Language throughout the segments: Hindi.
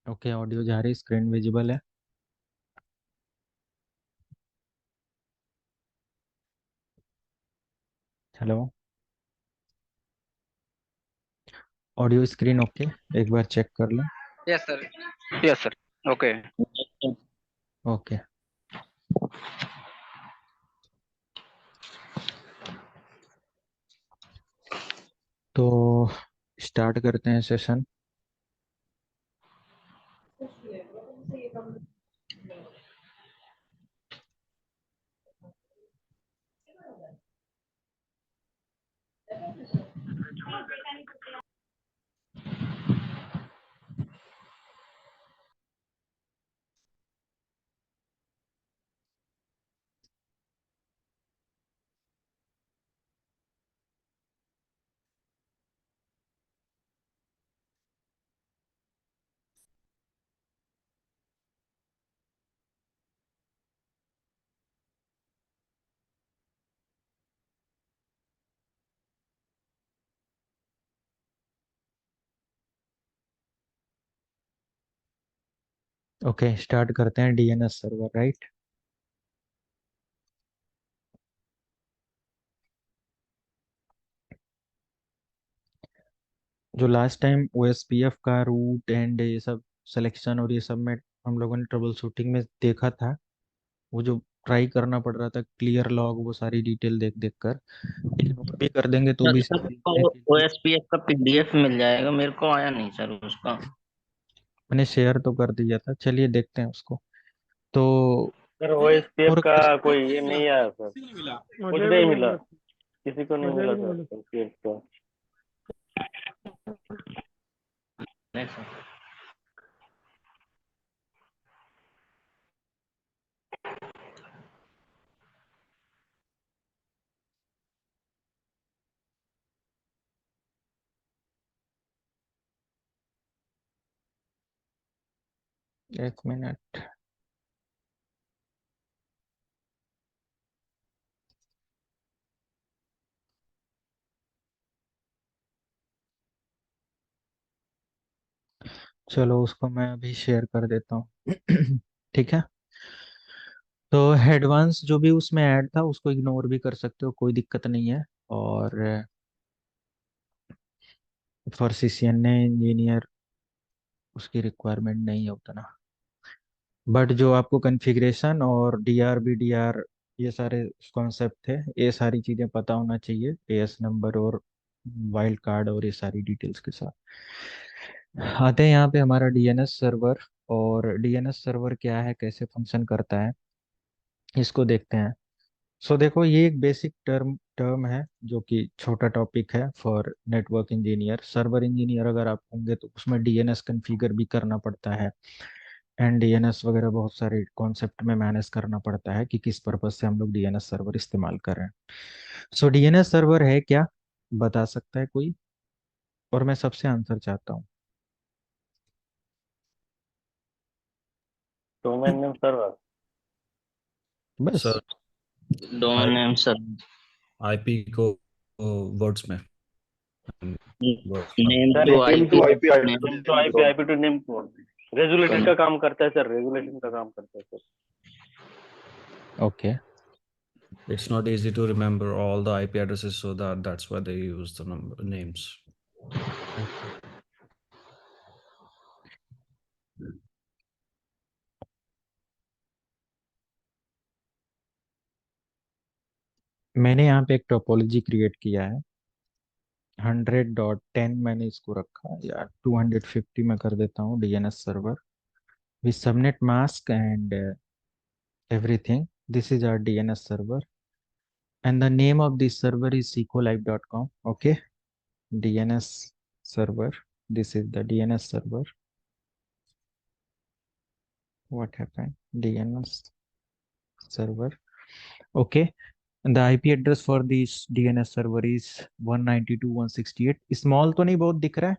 ओके, ऑडियो जा रही, स्क्रीन विजिबल है। हेलो। ऑडियो स्क्रीन ओके, एक बार चेक कर लो। Yes, sir. Yes, sir. Okay. Okay, तो स्टार्ट करते हैं सेशन। ओके, स्टार्ट करते हैं डीएनएस सर्वर, राइट। जो लास्ट टाइम ओएसपीएफ का रूट एंड ये सब सिलेक्शन और ये सब में हम लोगों ने ट्रबल शूटिंग में देखा था, वो जो ट्राई करना पड़ रहा था क्लियर लॉग, वो सारी डिटेल देख देख कर इग्नोर भी कर देंगे तो सर भी सर सही है, को लेकिन ओएसपीएफ का पीडीएफ मिल जाएगा, मेरे को आया नहीं सर उसका। मैंने शेयर तो कर दिया था, चलिए देखते हैं उसको। तो सर ओएसपीएफ और का कैसे कोई ये नहीं आया सर, कुछ नहीं मिला, किसी को नहीं मिला सर ओएसपीएफ का। नहीं सर। एक मिनट। चलो उसको मैं अभी शेयर कर देता हूँ। ठीक है। तो एडवांस जो भी उसमें ऐड था उसको इग्नोर भी कर सकते हो, कोई दिक्कत नहीं है। और फॉर सीसीएनए इंजीनियर उसकी रिक्वायरमेंट नहीं है उतना। बट जो आपको कॉन्फ़िगरेशन और डीआर ये सारे कॉन्सेप्ट थे, ये सारी चीज़ें पता होना चाहिए, एएस नंबर और वाइल्ड कार्ड और ये सारी डिटेल्स के साथ। आते हैं यहाँ पे हमारा डीएनएस सर्वर। और डीएनएस सर्वर क्या है, कैसे फंक्शन करता है, इसको देखते हैं। सो देखो, ये एक बेसिक टर्म टर्म है जो कि छोटा टॉपिक है for network engineer. Server engineer अगर आप होंगे तो उसमें डीएनएस कॉन्फ़िगर भी करना पड़ता है, एंड डीएनएस वगैरह बहुत सारे कॉन्सेप्ट में मैनेज करना पड़ता है कि किस पर्पज से हम लोग डीएनएस सर्वर इस्तेमाल कर रहे हैं। सो डीएनएस सर्वर है क्या, बता सकता है कोई? और मैं सबसे आंसर चाहता हूँ। Domain name server. बस। Sir, domain name sir. IP को वर्ड्स में वर्ड्स में name sir to name IP. To IP name name to IP IP to name code regulated to. का काम करता है सर, रेगुलेशन का काम करता है sir. Okay. it's not easy to remember all the IP addresses, so that's why they use the number names. Okay, मैंने यहाँ पे एक टोपोलॉजी क्रिएट किया है। 100.10 मैंने इसको रखा, या 250 में कर देता हूँ DNS server with subnet mask and everything. This is our DNS server, and the name of this server is sequolive.com. Okay, DNS server. This is the DNS server. What happened? DNS server. Okay, and the IP address for this DNS server is 192.168. Small तो नहीं बहुत दिख रहा है,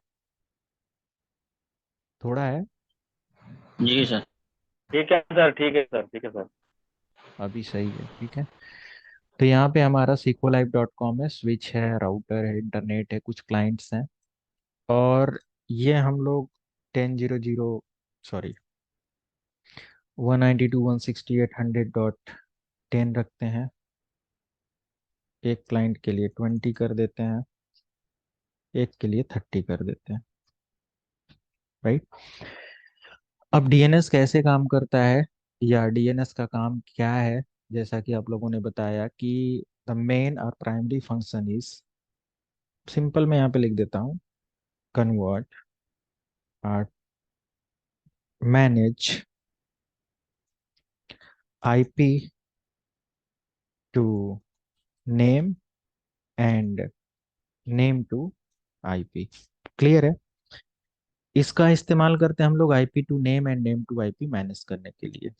थोड़ा है। जी सर। ठीक है सर, ठीक है सर, ठीक है सर। अभी सही है, ठीक है। तो यहाँ पे हमारा sequolive.com है, स्विच है, राउटर है, इंटरनेट है, कुछ क्लाइंट्स हैं। और ये हम लोग 10.0.0 सॉरी 192.168.100.10 रखते हैं। एक क्लाइंट के लिए 20 कर देते हैं, एक के लिए 30 कर देते हैं, राइट। अब डीएनएस कैसे काम करता है या डीएनएस का काम क्या है, जैसा कि आप लोगों ने बताया कि द मेन और प्राइमरी फंक्शन इज सिंपल, मैं यहाँ पे लिख देता हूँ, कन्वर्ट और manage IP to name and name to IP. Clear है? इसका इस्तेमाल करते हैं हम लोग IP to name and name to IP manage करने के लिए।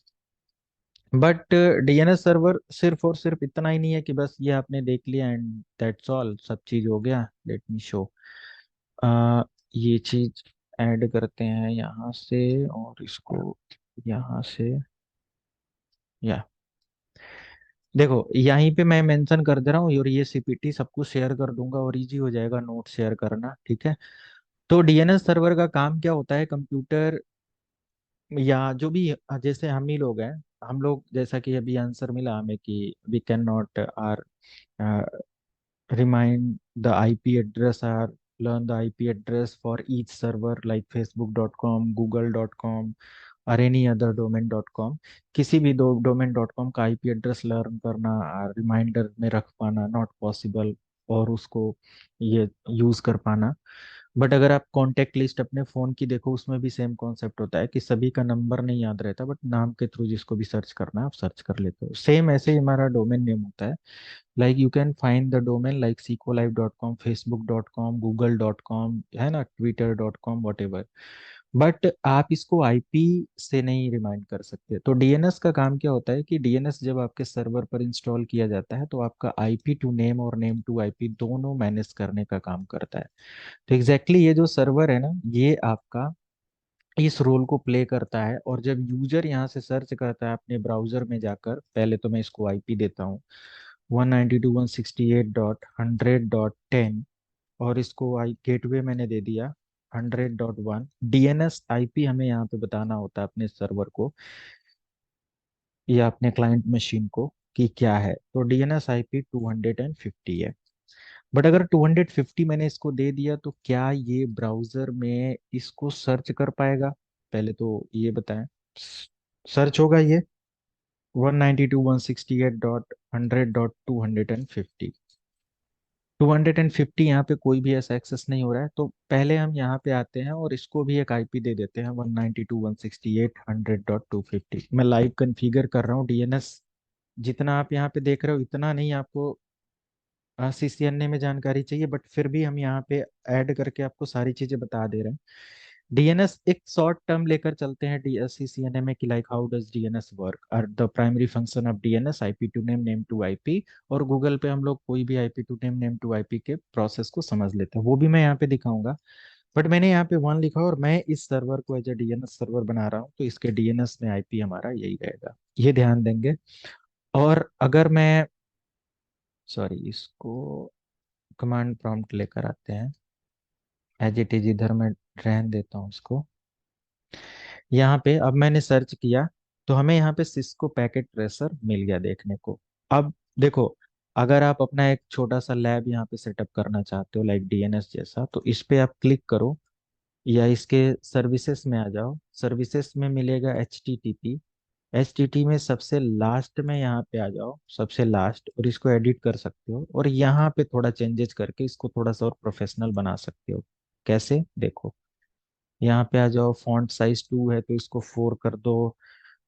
बट डीएनएस सर्वर सिर्फ और सिर्फ इतना ही नहीं है कि बस ये आपने देख लिया एंड दैट्स ऑल, सब चीज हो गया। Let me show. ये चीज ऐड करते हैं यहाँ से और इसको यहाँ से, या देखो यहीं पे मैं मेंशन कर दे रहा हूँ और ये सीपीटी सबको शेयर कर दूंगा और इजी हो जाएगा नोट शेयर करना, ठीक है। तो डीएनएस सर्वर का काम क्या होता है, कंप्यूटर या जो भी, जैसे हम ही लोग हैं, हम लोग जैसा कि अभी आंसर मिला हमें कि we can not are remind the IP address or learn the IP address for each server like facebook.com, google.com और एनी अदर डोमेन.com। किसी भी दो डोमेन.com का आईपी एड्रेस लर्न करना और रिमाइंडर में रख पाना नॉट पॉसिबल, और उसको ये यूज कर पाना। बट अगर आप कॉन्टेक्ट लिस्ट अपने फ़ोन की देखो, उसमें भी सेम कॉन्सेप्ट होता है कि सभी का नंबर नहीं याद रहता, बट नाम के थ्रू जिसको भी सर्च करना है आप सर्च कर लेते हो। सेम ऐसे ही हमारा डोमेन नेम होता है। Like you can find the domain like sequolive.com, facebook.com, google.com, है ना, twitter.com, whatever। बट आप इसको आईपी से नहीं रिमाइंड कर सकते। तो डीएनएस का काम क्या होता है कि डीएनएस जब आपके सर्वर पर इंस्टॉल किया जाता है तो आपका आईपी टू नेम और नेम टू आईपी दोनों मैनेज करने का काम करता है। तो एग्जैक्टली ये जो सर्वर है ना, ये आपका इस रोल को प्ले करता है। और जब यूजर यहाँ से सर्च करता है अपने ब्राउजर में जाकर, पहले तो मैं इसको आईपी देता हूँ 192.168.100.10, और इसको आई गेटवे मैंने दे दिया 100.1। डीएनएस आईपी हमें यहाँ पे बताना होता है अपने सर्वर को या अपने क्लाइंट मशीन को कि क्या है। तो डीएनएस आईपी 250 है। बट अगर 250 मैंने इसको दे दिया तो क्या ये ब्राउजर में इसको सर्च कर पाएगा? पहले तो ये बताएं, सर्च होगा ये 192.168.100.250। 250 यहाँ पे कोई भी ऐसा एक्सेस नहीं हो रहा है। तो पहले हम यहाँ पे आते हैं और इसको भी एक आईपी दे देते हैं 192.168.100.250। मैं लाइव कॉन्फ़िगर कर रहा हूँ डीएनएस। जितना आप यहाँ पे देख रहे हो इतना नहीं आपको सीसीएनए में जानकारी चाहिए, बट फिर भी हम यहाँ पे ऐड करके आपको सारी चीजें बता दे रहे हैं। डीएनएस एक शॉर्ट टर्म लेकर चलते हैं सीसीएनए में कि like how does DNS work, और the primary function of DNS IP to name, name to IP. और गूगल पे हम लोग कोई भी IP to name, name to IP के प्रोसेस को समझ लेते हैं, वो भी मैं यहाँ पे दिखाऊंगा। बट मैंने यहाँ पे 1 लिखा और मैं इस सर्वर को एज ए डीएनएस सर्वर बना रहा हूँ, तो इसके डीएनएस में आईपी हमारा यही रहेगा, ये ध्यान देंगे। और अगर मैं, सॉरी, इसको कमांड प्रॉम्प्ट लेकर आते हैं, एज इट इज इधर मैं रहने देता हूँ इसको। यहाँ पे अब मैंने सर्च किया तो हमें यहाँ पे सिस्को पैकेट ट्रेसर मिल गया देखने को। अब देखो, अगर आप अपना एक छोटा सा लैब यहाँ पे सेटअप करना चाहते हो लाइक डीएनएस जैसा, तो इस पे आप क्लिक करो या इसके सर्विसेज में आ जाओ। सर्विसेज में मिलेगा HTTP। HTTP में सबसे लास्ट में यहाँ पे आ जाओ, सबसे लास्ट, और इसको एडिट कर सकते हो और यहाँ पे थोड़ा चेंजेस करके इसको थोड़ा सा और प्रोफेशनल बना सकते हो। कैसे, देखो, यहाँ पे आ जाओ। फॉन्ट साइज 2 है तो इसको 4 कर दो।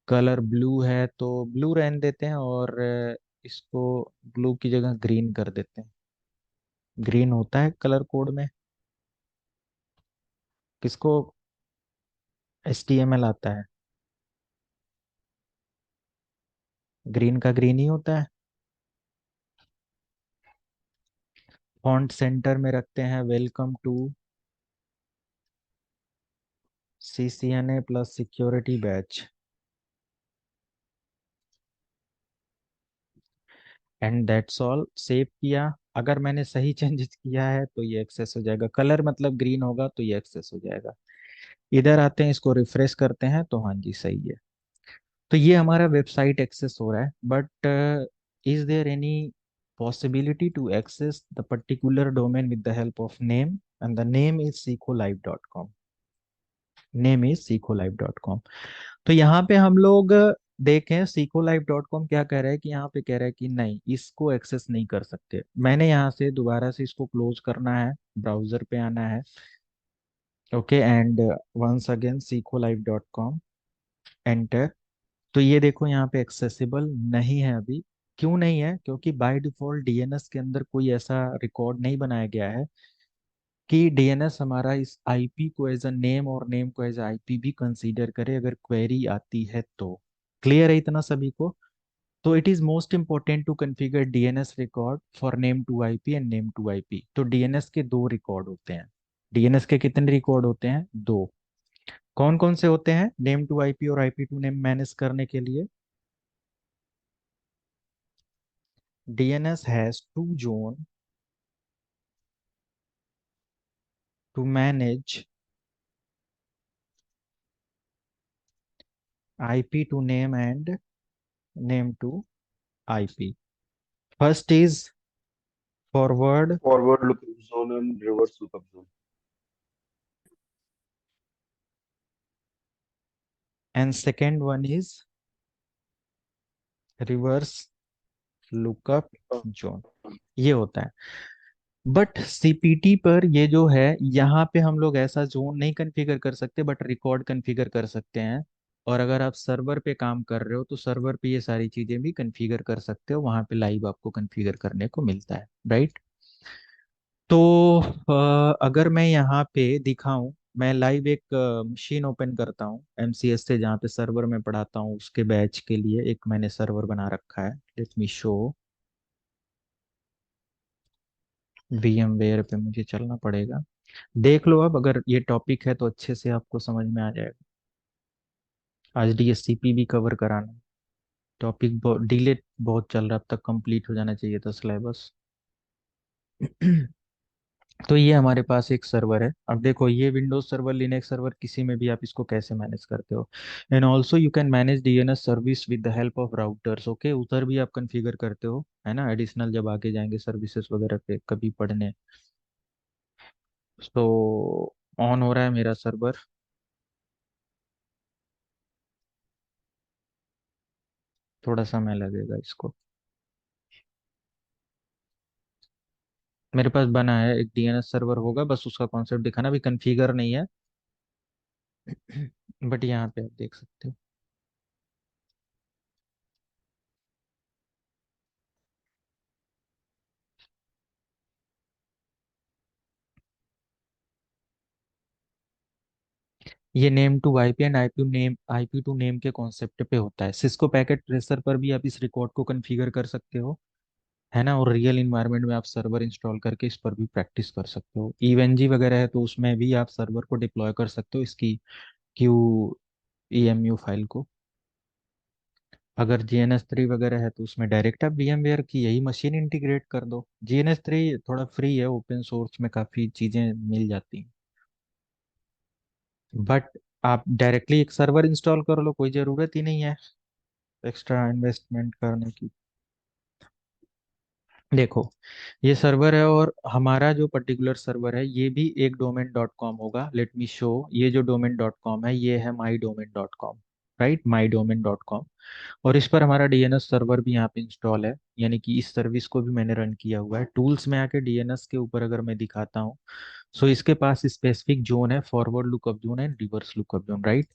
कलर ब्लू है तो ब्लू रहने देते हैं, और इसको ब्लू की जगह ग्रीन कर देते हैं। ग्रीन होता है कलर कोड में, किसको HTML आता है, ग्रीन का ग्रीन ही होता है। फॉन्ट सेंटर में रखते हैं welcome to CCNA plus security batch, and that's all. Save किया। अगर मैंने सही चेंजेस किया है तो ये एक्सेस हो जाएगा, कलर मतलब ग्रीन होगा तो ये एक्सेस हो जाएगा। इधर आते हैं, इसको रिफ्रेश करते हैं तो हाँ जी सही है। तो ये हमारा वेबसाइट एक्सेस हो रहा है, but is there any possibility to access the particular domain with the help of name, and the name is sekholive.com. Name is sekholive.com. तो यहाँ पे हम लोग देखें sekholive.com क्या कह रहा है, कि यहाँ पे कह रहा है कि नहीं, इसको एक्सेस नहीं कर सकते। मैंने यहाँ से दोबारा से इसको क्लोज करना है, ब्राउजर पे आना है, okay, and once again sekholive.com, enter. तो ये देखो यहाँ पे एक्सेसिबल नहीं है अभी। क्यों नहीं है? क्योंकि बाय डिफॉल्ट डीएनएस के अंदर कोई ऐसा रिकॉर्ड नहीं बनाया गया है कि डीएनएस हमारा इस आईपी को एज अ नेम और नेम को एज आईपी भी कंसीडर करे अगर क्वेरी आती है तो। क्लियर है इतना सभी को? तो it is most important to configure DNS record for name to IP and name to IP. तो डीएनएस के दो रिकॉर्ड होते हैं। डीएनएस के कितने रिकॉर्ड होते हैं? दो। कौन कौन से होते हैं नेम टू आईपी और आईपी टू नेम मैनेज करने के लिए? DNS has two zone to manage IP to name and name to IP. First is forward Forward lookup zone and reverse lookup zone. and second one is reverse lookup zone. ये होता है। बट सीपीटी पर ये जो है, यहाँ पे हम लोग ऐसा जोन नहीं कॉन्फ़िगर कर सकते, बट रिकॉर्ड कॉन्फ़िगर कर सकते हैं। और अगर आप सर्वर पे काम कर रहे हो तो सर्वर पे ये सारी चीजें भी कॉन्फ़िगर कर सकते हो, वहां पे लाइव आपको कॉन्फ़िगर करने को मिलता है, राइट? तो अगर मैं यहाँ पे दिखाऊं, मैं लाइव एक मशीन ओपन करता हूँ एमसीएस से, जहाँ पे सर्वर में पढ़ाता हूँ, उसके बैच के लिए एक मैंने सर्वर बना रखा है। Let me show. VMware पे मुझे चलना पड़ेगा। देख लो, अब अगर ये टॉपिक है तो अच्छे से आपको समझ में आ जाएगा। आज डीएससीपी भी कवर कराना है। टॉपिक बहुत डिले बहुत चल रहा है, अब तक कंप्लीट हो जाना चाहिए था सिलेबस। तो ये हमारे पास एक सर्वर है। अब देखो, ये विंडोज सर्वर, लिनक्स सर्वर, किसी में भी आप इसको कैसे मैनेज करते हो। And also you can manage DNS service with the help of routers, okay, उधर भी आप कॉन्फ़िगर करते हो, है ना, एडिशनल जब आगे जाएंगे सर्विसेज वगैरह पे कभी पढ़ने। तो ऑन हो रहा है मेरा सर्वर। थोड़ा समय लगेगा इसको। मेरे पास बना है एक डीएनएस सर्वर, होगा, बस उसका कॉन्सेप्ट दिखाना, भी कॉन्फ़िगर नहीं है। बट यहाँ पे आप देख सकते हो। ये name to IP and IP to name के कॉन्सेप्ट पे होता है। सिस्को पैकेट ट्रेसर पर भी आप इस रिकॉर्ड को कॉन्फ़िगर कर सकते हो, है ना, और रियल इन्वायरमेंट में आप सर्वर इंस्टॉल करके इस पर भी प्रैक्टिस कर सकते हो। इवेंजी वगैरह है तो उसमें भी आप सर्वर को डिप्लॉय कर सकते हो, इसकी क्यू ईएमयू फाइल को। अगर GNS3 वगैरह है तो उसमें डायरेक्ट आप VMware की यही मशीन इंटीग्रेट कर दो। GNS3 थोड़ा फ्री है, ओपन सोर्स में काफ़ी चीज़ें मिल जाती हैं, बट आप डायरेक्टली एक सर्वर इंस्टॉल कर लो, कोई ज़रूरत ही नहीं है एक्स्ट्रा इन्वेस्टमेंट करने की। देखो, ये सर्वर है, और हमारा जो पर्टिकुलर सर्वर है ये भी एक डोमेन डॉट कॉम होगा। Let me show. ये जो डोमेन डॉट कॉम है ये है माई डोमेन डॉट कॉम, राइट, माई डोमेन डॉट कॉम। और इस पर हमारा डीएनएस सर्वर भी यहाँ पे इंस्टॉल है, यानी कि इस सर्विस को भी मैंने रन किया हुआ है। टूल्स में आके डीएनएस के ऊपर अगर मैं दिखाता हूँ, सो इसके पास स्पेसिफिक जोन है, forward lookup zone and reverse lookup zone, right.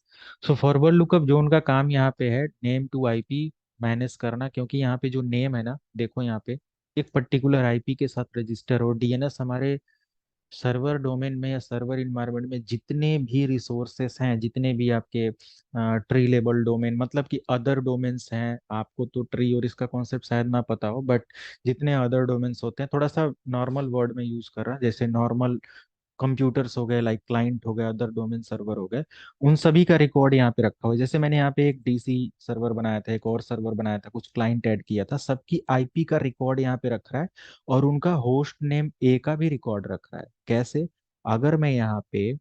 So forward lookup zone का काम यहाँ पे है नेम टू आईपी मैनेज करना, क्योंकि यहाँ पे जो नेम है ना, देखो यहाँ पे एक पर्टिकुलर आईपी के साथ रजिस्टर हो। डीएनएस हमारे सर्वर डोमेन में या सर्वर इन्वायरमेंट में जितने भी रिसोर्सेस हैं, जितने भी आपके ट्री लेवल डोमेन, मतलब कि अदर डोमेन्स हैं, आपको तो ट्री और इसका कॉन्सेप्ट शायद ना पता हो, बट जितने अदर डोमेन्स होते हैं, थोड़ा सा नॉर्मल वर्ड में यूज कर रहा है, जैसे नॉर्मल कंप्यूटर्स हो गए, लाइक क्लाइंट हो गए, अदर डोमेन सर्वर हो गए, उन सभी का रिकॉर्ड यहाँ पे रखा हुआ है। जैसे मैंने यहाँ पे एक डीसी सर्वर बनाया था, एक और सर्वर बनाया था, कुछ क्लाइंट ऐड किया था, सबकी आईपी का रिकॉर्ड यहाँ पे रख रहा है, और उनका होस्ट नेम ए का भी रिकॉर्ड रख रहा है। कैसे? अगर मैं यहाँ पे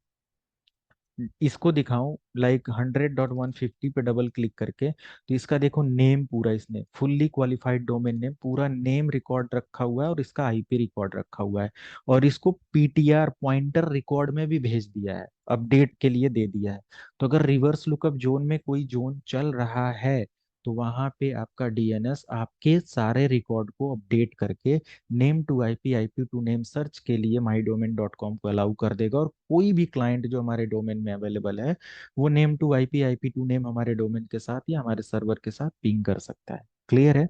इसको दिखाऊं लाइक 100.150 पे डबल क्लिक करके, तो इसका देखो नेम पूरा, इसने फुल्ली क्वालिफाइड डोमेन नेम पूरा नेम रिकॉर्ड रखा हुआ है और इसका आईपी रिकॉर्ड रखा हुआ है, और इसको पीटीआर पॉइंटर रिकॉर्ड में भी भेज दिया है, अपडेट के लिए दे दिया है। तो अगर रिवर्स लुकअप जोन में कोई जोन चल रहा है तो वहां पे आपका डीएनएस आपके सारे रिकॉर्ड को अपडेट करके name to IP, IP to name search के लिए माई डोमेन डॉट कॉम को अलाउ कर देगा, और कोई भी क्लाइंट जो हमारे डोमेन में अवेलेबल है वो name to IP, IP to name हमारे डोमेन के साथ या हमारे सर्वर के साथ पिंग कर सकता है। क्लियर है?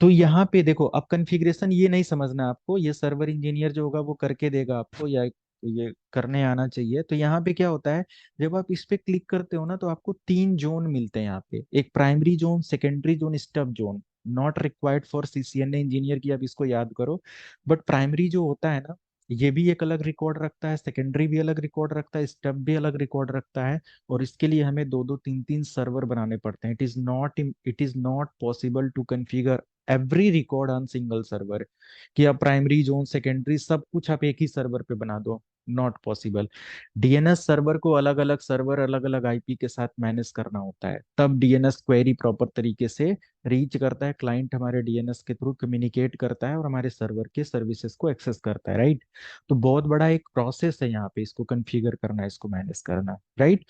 तो यहाँ पे देखो, अब कॉन्फ़िगरेशन ये नहीं समझना आपको, ये सर्वर इंजीनियर जो होगा वो करके देगा आपको, या ये करने आना चाहिए। तो यहाँ पे क्या होता है, जब आप इस पे क्लिक करते हो ना तो आपको 3 जोन मिलते हैं यहाँ पे, एक primary zone, secondary zone, stub zone. Not required for CCNA engineer की, आप इसको याद करो। बट प्राइमरी जो होता है ना, ये भी एक अलग रिकॉर्ड रखता है, सेकेंडरी भी अलग रिकॉर्ड रखता है, स्टब भी अलग रिकॉर्ड रखता है, और इसके लिए हमें दो दो तीन तीन सर्वर बनाने पड़ते हैं। It is not possible to configure every record on single server, कि आप प्राइमरी जोन, सेकेंडरी सब कुछ आप एक ही सर्वर पे बना दो। Not possible. डीएनएस सर्वर को अलग अलग सर्वर, अलग अलग आईपी के साथ मैनेज करना होता है, तब डीएनएस क्वेरी प्रॉपर तरीके से रीच करता है, क्लाइंट हमारे डीएनएस के थ्रू कम्युनिकेट करता है और हमारे सर्वर के सर्विसेज को एक्सेस करता है, राइट? तो बहुत बड़ा एक प्रोसेस है यहाँ पे, इसको कॉन्फ़िगर करना, इसको मैनेज करना, राइट?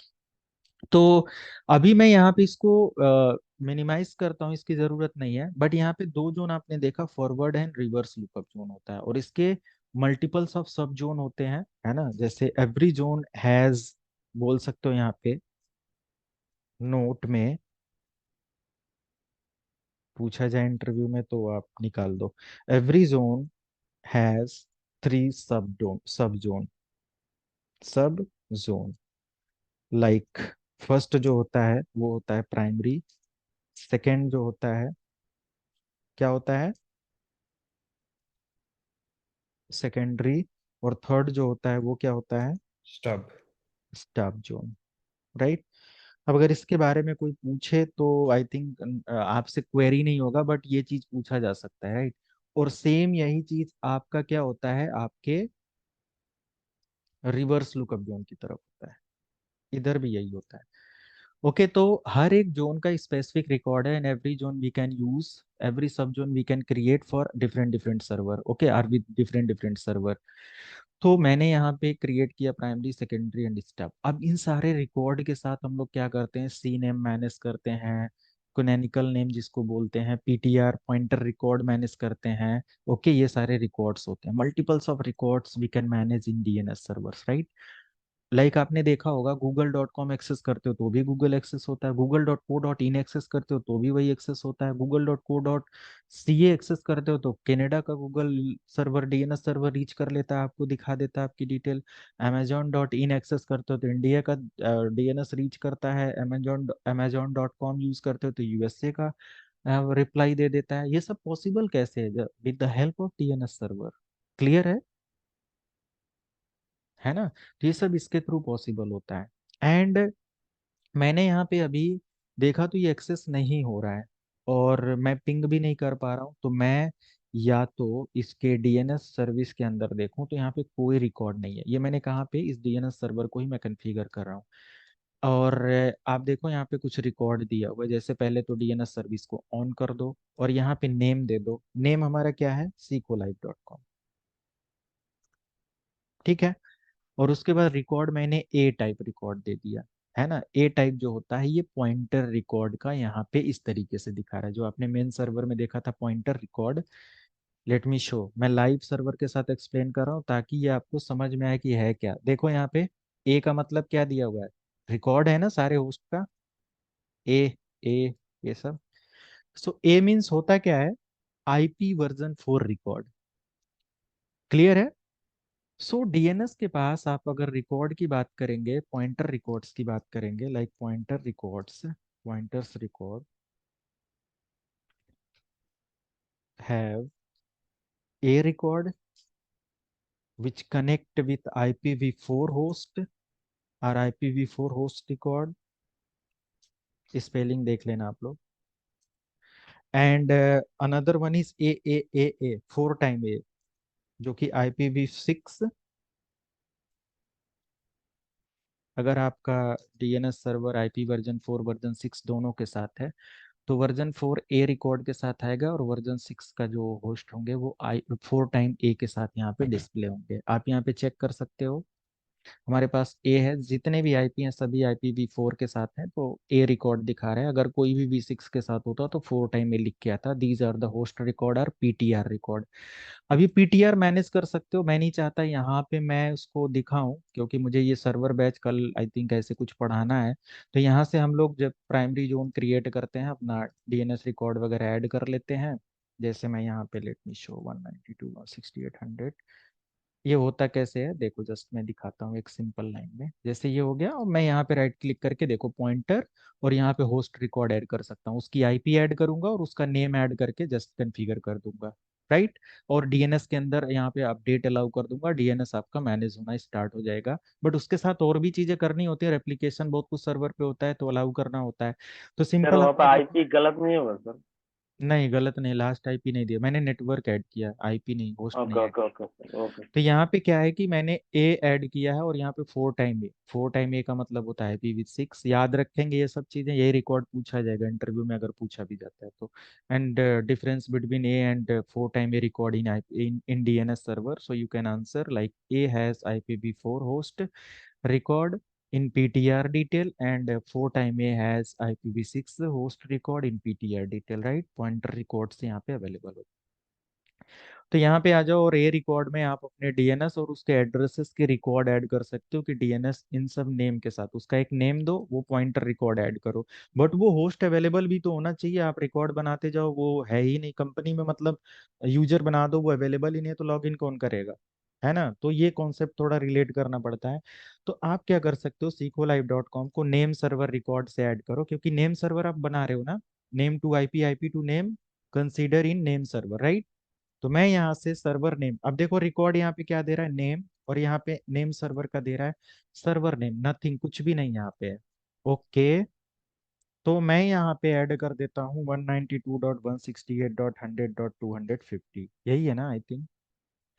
तो अभी मैं यहाँ पे इसको मिनिमाइज करता हूँ, इसकी जरूरत नहीं है। बट यहाँ पे 2 जोन आपने देखा, forward and reverse lookup zone होता है, और इसके मल्टीपल्स ऑफ सब जोन होते हैं, है ना? जैसे एवरी जोन हैज, बोल सकते हो यहाँ पे नोट में, पूछा जाए इंटरव्यू में तो आप निकाल दो, एवरी जोन हैज 3 सब जोन। सब जोन लाइक, फर्स्ट जो होता है वो होता है प्राइमरी, सेकेंड जो होता है क्या होता है, सेकेंडरी, और थर्ड जो होता है वो क्या होता है, Stub. Stop zone, right? अब अगर इसके बारे में कोई पूछे तो आई थिंक आपसे क्वेरी नहीं होगा, बट ये चीज पूछा जा सकता है, राइट? और सेम यही चीज आपका क्या होता है, आपके रिवर्स लुकअप जोन की तरफ होता है, इधर भी यही होता है। ओके, तो हर एक जोन का स्पेसिफिक रिकॉर्ड है, and every zone we can use, every sub zone we can create for different different server, okay, or with different different server. तो मैंने यहाँ पे क्रिएट किया प्राइमरी, सेकेंडरी एंड स्टब। अब इन सारे रिकॉर्ड के साथ हम लोग क्या करते हैं, सी नेम मैनेज करते हैं, कैनोनिकल नेम जिसको बोलते हैं, पीटीआर पॉइंटर रिकॉर्ड मैनेज करते हैं। ओके, ये सारे रिकॉर्ड्स होते हैं, multiples of records we can manage in DNS servers, right? Like आपने देखा होगा, google.com एक्सेस करते हो तो भी गूगल एक्सेस होता है, google.co.in एक्सेस करते हो तो भी वही एक्सेस होता है, google.co.ca एक्सेस करते हो तो कनाडा का Google server, DNS server reach कर लेता है, आपको दिखा देता है आपकी डिटेल। amazon.in एक्सेस करते हो तो इंडिया का डीएनएस रीच करता है, amazon.com यूज करते हो तो यूएसए का रिप्लाई दे देता है। ये सब पॉसिबल कैसे है? With the help of DNS server. Clear है ना? तो ये सब इसके थ्रू पॉसिबल होता है। एंड मैंने यहाँ पे अभी देखा तो ये एक्सेस नहीं हो रहा है, और मैं पिंग भी नहीं कर पा रहा हूँ, तो मैं या तो इसके डीएनएस सर्विस के अंदर देखूं, तो यहाँ पे कोई रिकॉर्ड नहीं है। ये मैंने कहाँ पे, इस डीएनएस सर्वर को ही मैं कॉन्फ़िगर कर रहा हूँ। और आप देखो यहाँ पे कुछ रिकॉर्ड दिया हुआ है, जैसे पहले तो डीएनएस सर्विस को ऑन कर दो और यहाँ पे नेम दे दो। नेम हमारा क्या है, sequelive.com, ठीक है? और उसके बाद रिकॉर्ड मैंने ए टाइप रिकॉर्ड दे दिया, है ना? ए टाइप जो होता है ये पॉइंटर रिकॉर्ड का यहाँ पे इस तरीके से दिखा रहा है, जो आपने मेन सर्वर में देखा था pointer record. Let me show, मैं लाइव सर्वर के साथ एक्सप्लेन कर रहा हूँ ताकि ये आपको समझ में आए कि है क्या। देखो यहाँ पे ए का मतलब क्या दिया हुआ है, रिकॉर्ड है ना सारे होस्ट का, ए, ए, ये सब। सो ए मीन्स होता क्या है, आईपी वर्जन 4 रिकॉर्ड। क्लियर है? सो डीएनएस के पास आप अगर रिकॉर्ड की बात करेंगे, पॉइंटर रिकॉर्ड्स की बात करेंगे, like pointer records, pointers record have a record which connect with IPv4 host or IPv4 host record, spelling देख लेना आप लोग। And another one is a 4 time a, जो कि IPv6 अगर आपका DNS server IP version 4 version 6 दोनों के साथ है तो वर्जन 4 ए रिकॉर्ड के साथ आएगा, और वर्जन 6 का जो होस्ट होंगे वो आई 4 टाइम ए के साथ यहाँ पे डिस्प्ले होंगे। आप यहाँ पे चेक कर सकते हो, हमारे पास ए है, जितने भी आईपी हैं सभी IPv4 के साथ हैं तो ए रिकॉर्ड दिखा रहा है। अगर कोई भी V6 के साथ होता तो 4 टाइम ए लिख के आता, these are the host record और PTR रिकॉर्ड। अभी PTR मैनेज कर सकते हो, मैं नहीं चाहता यहाँ पे मैं उसको दिखाऊं क्योंकि मुझे ये सर्वर बैच कल आई थिंक ऐसे कुछ पढ़ाना है। तो यहाँ से हम लोग जब प्राइमरी जोन क्रिएट करते हैं अपना DNS रिकॉर्ड वगैरह ऐड कर लेते हैं। जैसे मैं यहाँ पे लेट मी शो 192.168.100, ये होता कैसे है देखो, जस्ट मैं दिखाता हूँ एक सिंपल लाइन में। जैसे ये हो गया और मैं यहाँ पे राइट क्लिक करके देखो पॉइंटर, और यहाँ पे होस्ट रिकॉर्ड ऐड कर सकता हूँ, उसकी IP ऐड करूंगा और उसका नेम ऐड करके जस्ट कॉन्फ़िगर कर दूंगा, राइट। और DNS के अंदर यहाँ पे अपडेट अलाउ कर दूंगा, DNS आपका मैनेज होना स्टार्ट हो जाएगा। बट उसके साथ और भी चीजें करनी होती है, रेप्लिकेशन बहुत कुछ सर्वर पे होता है तो अलाउ करना होता है। तो सर सिंपल वहाँ पे हमने देखो, आईपी गलत नहीं होगा सर? नहीं गलत नहीं, लास्ट IP नहीं दिया मैंने, नेटवर्क ऐड किया, IP नहीं, होस्ट ओके नहीं ऐड। Okay okay okay. तो यहाँ पे क्या है कि मैंने ए ऐड किया है और यहाँ पे 4 टाइम ए, 4 टाइम ए का मतलब होता है IPv6, याद रखेंगे ये सब चीजें, यही रिकॉर्ड पूछा जाएगा इंटरव्यू में अगर पूछा भी जाता है तो। And difference between A and 4 time A record in DNS server, so you can answer like A has IPv4 host record in PTR detail and 4 time A has IPv6 host record in PTR detail, right? Pointer records यहाँ पे अवेलेबल होते हैं। तो यहाँ पे आ जाओ और ए रिकॉर्ड में आप अपने DNS और उसके एड्रेसेस के रिकॉर्ड ऐड कर सकते हो कि DNS इन सब नेम के साथ उसका एक नेम दो, वो पॉइंटर रिकॉर्ड ऐड करो। बट वो होस्ट अवेलेबल भी तो होना चाहिए, आप रिकॉर्ड बनाते जाओ वो है ही नहीं कंपनी में, मतलब यूजर बना दो वो अवेलेबल ही नहीं है तो लॉग इन कौन करेगा, है ना। तो ये कॉन्सेप्ट थोड़ा रिलेट करना पड़ता है। तो आप क्या कर सकते हो, sequolive.com को नेम सर्वर रिकॉर्ड से ऐड करो, क्योंकि नेम सर्वर आप बना रहे हो ना, name to IP IP to name, consider in name server, right. तो मैं यहाँ से सर्वर नेम, अब देखो रिकॉर्ड यहाँ पे क्या दे रहा है, नेम, और यहाँ पे नेम सर्वर का दे रहा है सर्वर नेम, नथिंग, कुछ भी नहीं यहाँ पे है। ओके, तो मैं यहाँ पे ऐड कर देता हूँ 192.168.100.250, यही है ना आई थिंक।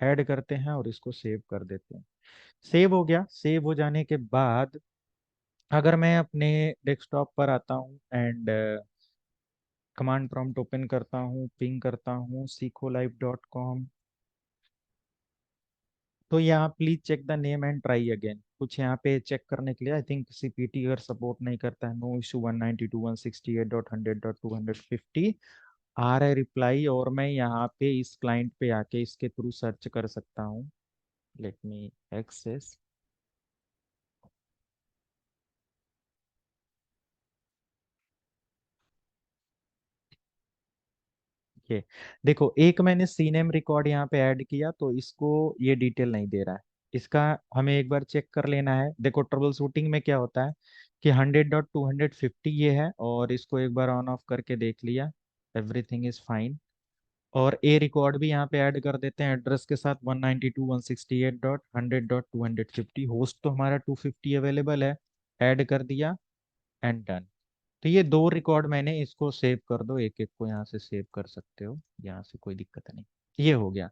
ऐड करते हैं और इसको सेव कर देते हैं। सेव हो गया, सेव हो जाने के बाद अगर मैं अपने डेस्कटॉप पर आता हूँ एंड कमांड प्रॉम्प्ट ओपन करता हूँ, पिंग करता हूँ sequolive.com, तो यहाँ please check the name and try again, कुछ यहाँ पे चेक करने के लिए आई थिंक CPT अगर सपोर्ट नहीं करता है, नो इशू 192.168.100.250 आ रहा है रिप्लाई, और मैं यहाँ पे इस क्लाइंट पे आके इसके थ्रू सर्च कर सकता हूँ। लेट मी एक्सेस, ये देखो एक मैंने सीनेम रिकॉर्ड यहाँ पे ऐड किया तो इसको ये डिटेल नहीं दे रहा है, इसका हमें एक बार चेक कर लेना है। देखो ट्रबल शूटिंग में क्या होता है कि 100.250 ये है, और इसको एक बार ऑन ऑफ करके देख लिया, एवरीथिंग इज फाइन। और ए रिकॉर्ड भी यहाँ पे ऐड कर देते हैं एड्रेस के साथ 192.168.100.250, होस्ट तो हमारा 250 अवेलेबल है, ऐड कर दिया एंड डन। तो ये दो रिकॉर्ड मैंने, इसको सेव कर दो, एक एक को यहाँ से सेव कर सकते हो, यहाँ से कोई दिक्कत नहीं, ये हो गया।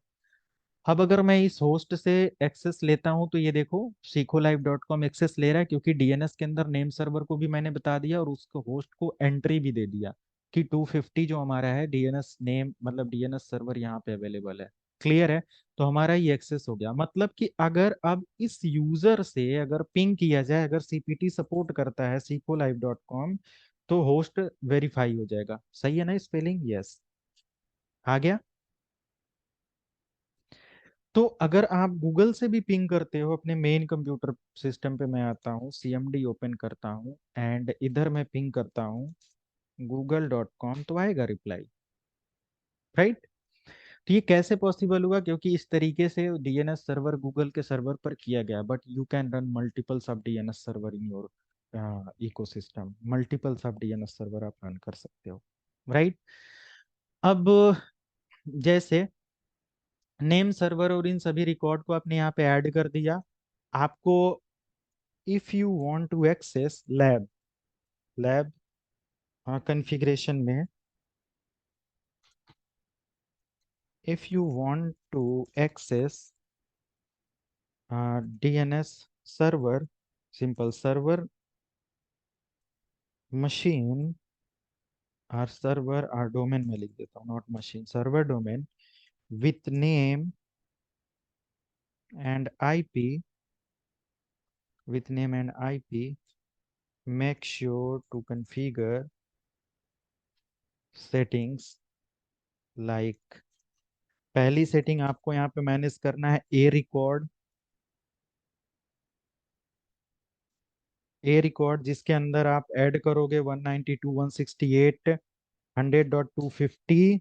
अब अगर मैं इस होस्ट से एक्सेस लेता हूँ तो ये देखो sequolive.com एक्सेस ले रहा है, क्योंकि DNS के अंदर नेम सर्वर को भी मैंने बता दिया और उसको होस्ट को एंट्री भी दे दिया कि 250 जो हमारा है DNS नेम, मतलब DNS सर्वर यहाँ पे अवेलेबल है, क्लियर है। तो हमारा ये एक्सेस हो गया, मतलब कि अगर अब इस यूजर से अगर पिंग किया जाए, अगर CPT सपोर्ट करता है sequolive.com, तो होस्ट वेरीफाई हो जाएगा, सही है ना स्पेलिंग, यस आ गया। तो अगर आप गूगल से भी पिंग करते हो अपने मेन कंप्यूटर सिस्टम पे, मैं आता हूँ CMD ओपन करता हूँ एंड इधर मैं पिंग करता हूँ google.com, तो आएगा रिप्लाई, राइट। तो ये कैसे पॉसिबल हुआ, क्योंकि इस तरीके से DNS सर्वर गूगल के सर्वर पर किया गया, but you can run multiple सब DNS server in your ecosystem, multiple सब DNS सर्वर आप रन कर सकते हो, राइट। अब जैसे नेम सर्वर और इन सभी रिकॉर्ड को आपने यहाँ पे ऐड कर दिया, आपको if you want to access lab configuration में, if you want to access DNS server simple server machine or server or domain में लिख देता हूँ, not machine, server domain with name and IP, with name and IP, make sure to configure settings like, पहली सेटिंग आपको यहाँ पे मैनेज करना है ए रिकॉर्ड जिसके अंदर आप ऐड करोगे 192.168 100.250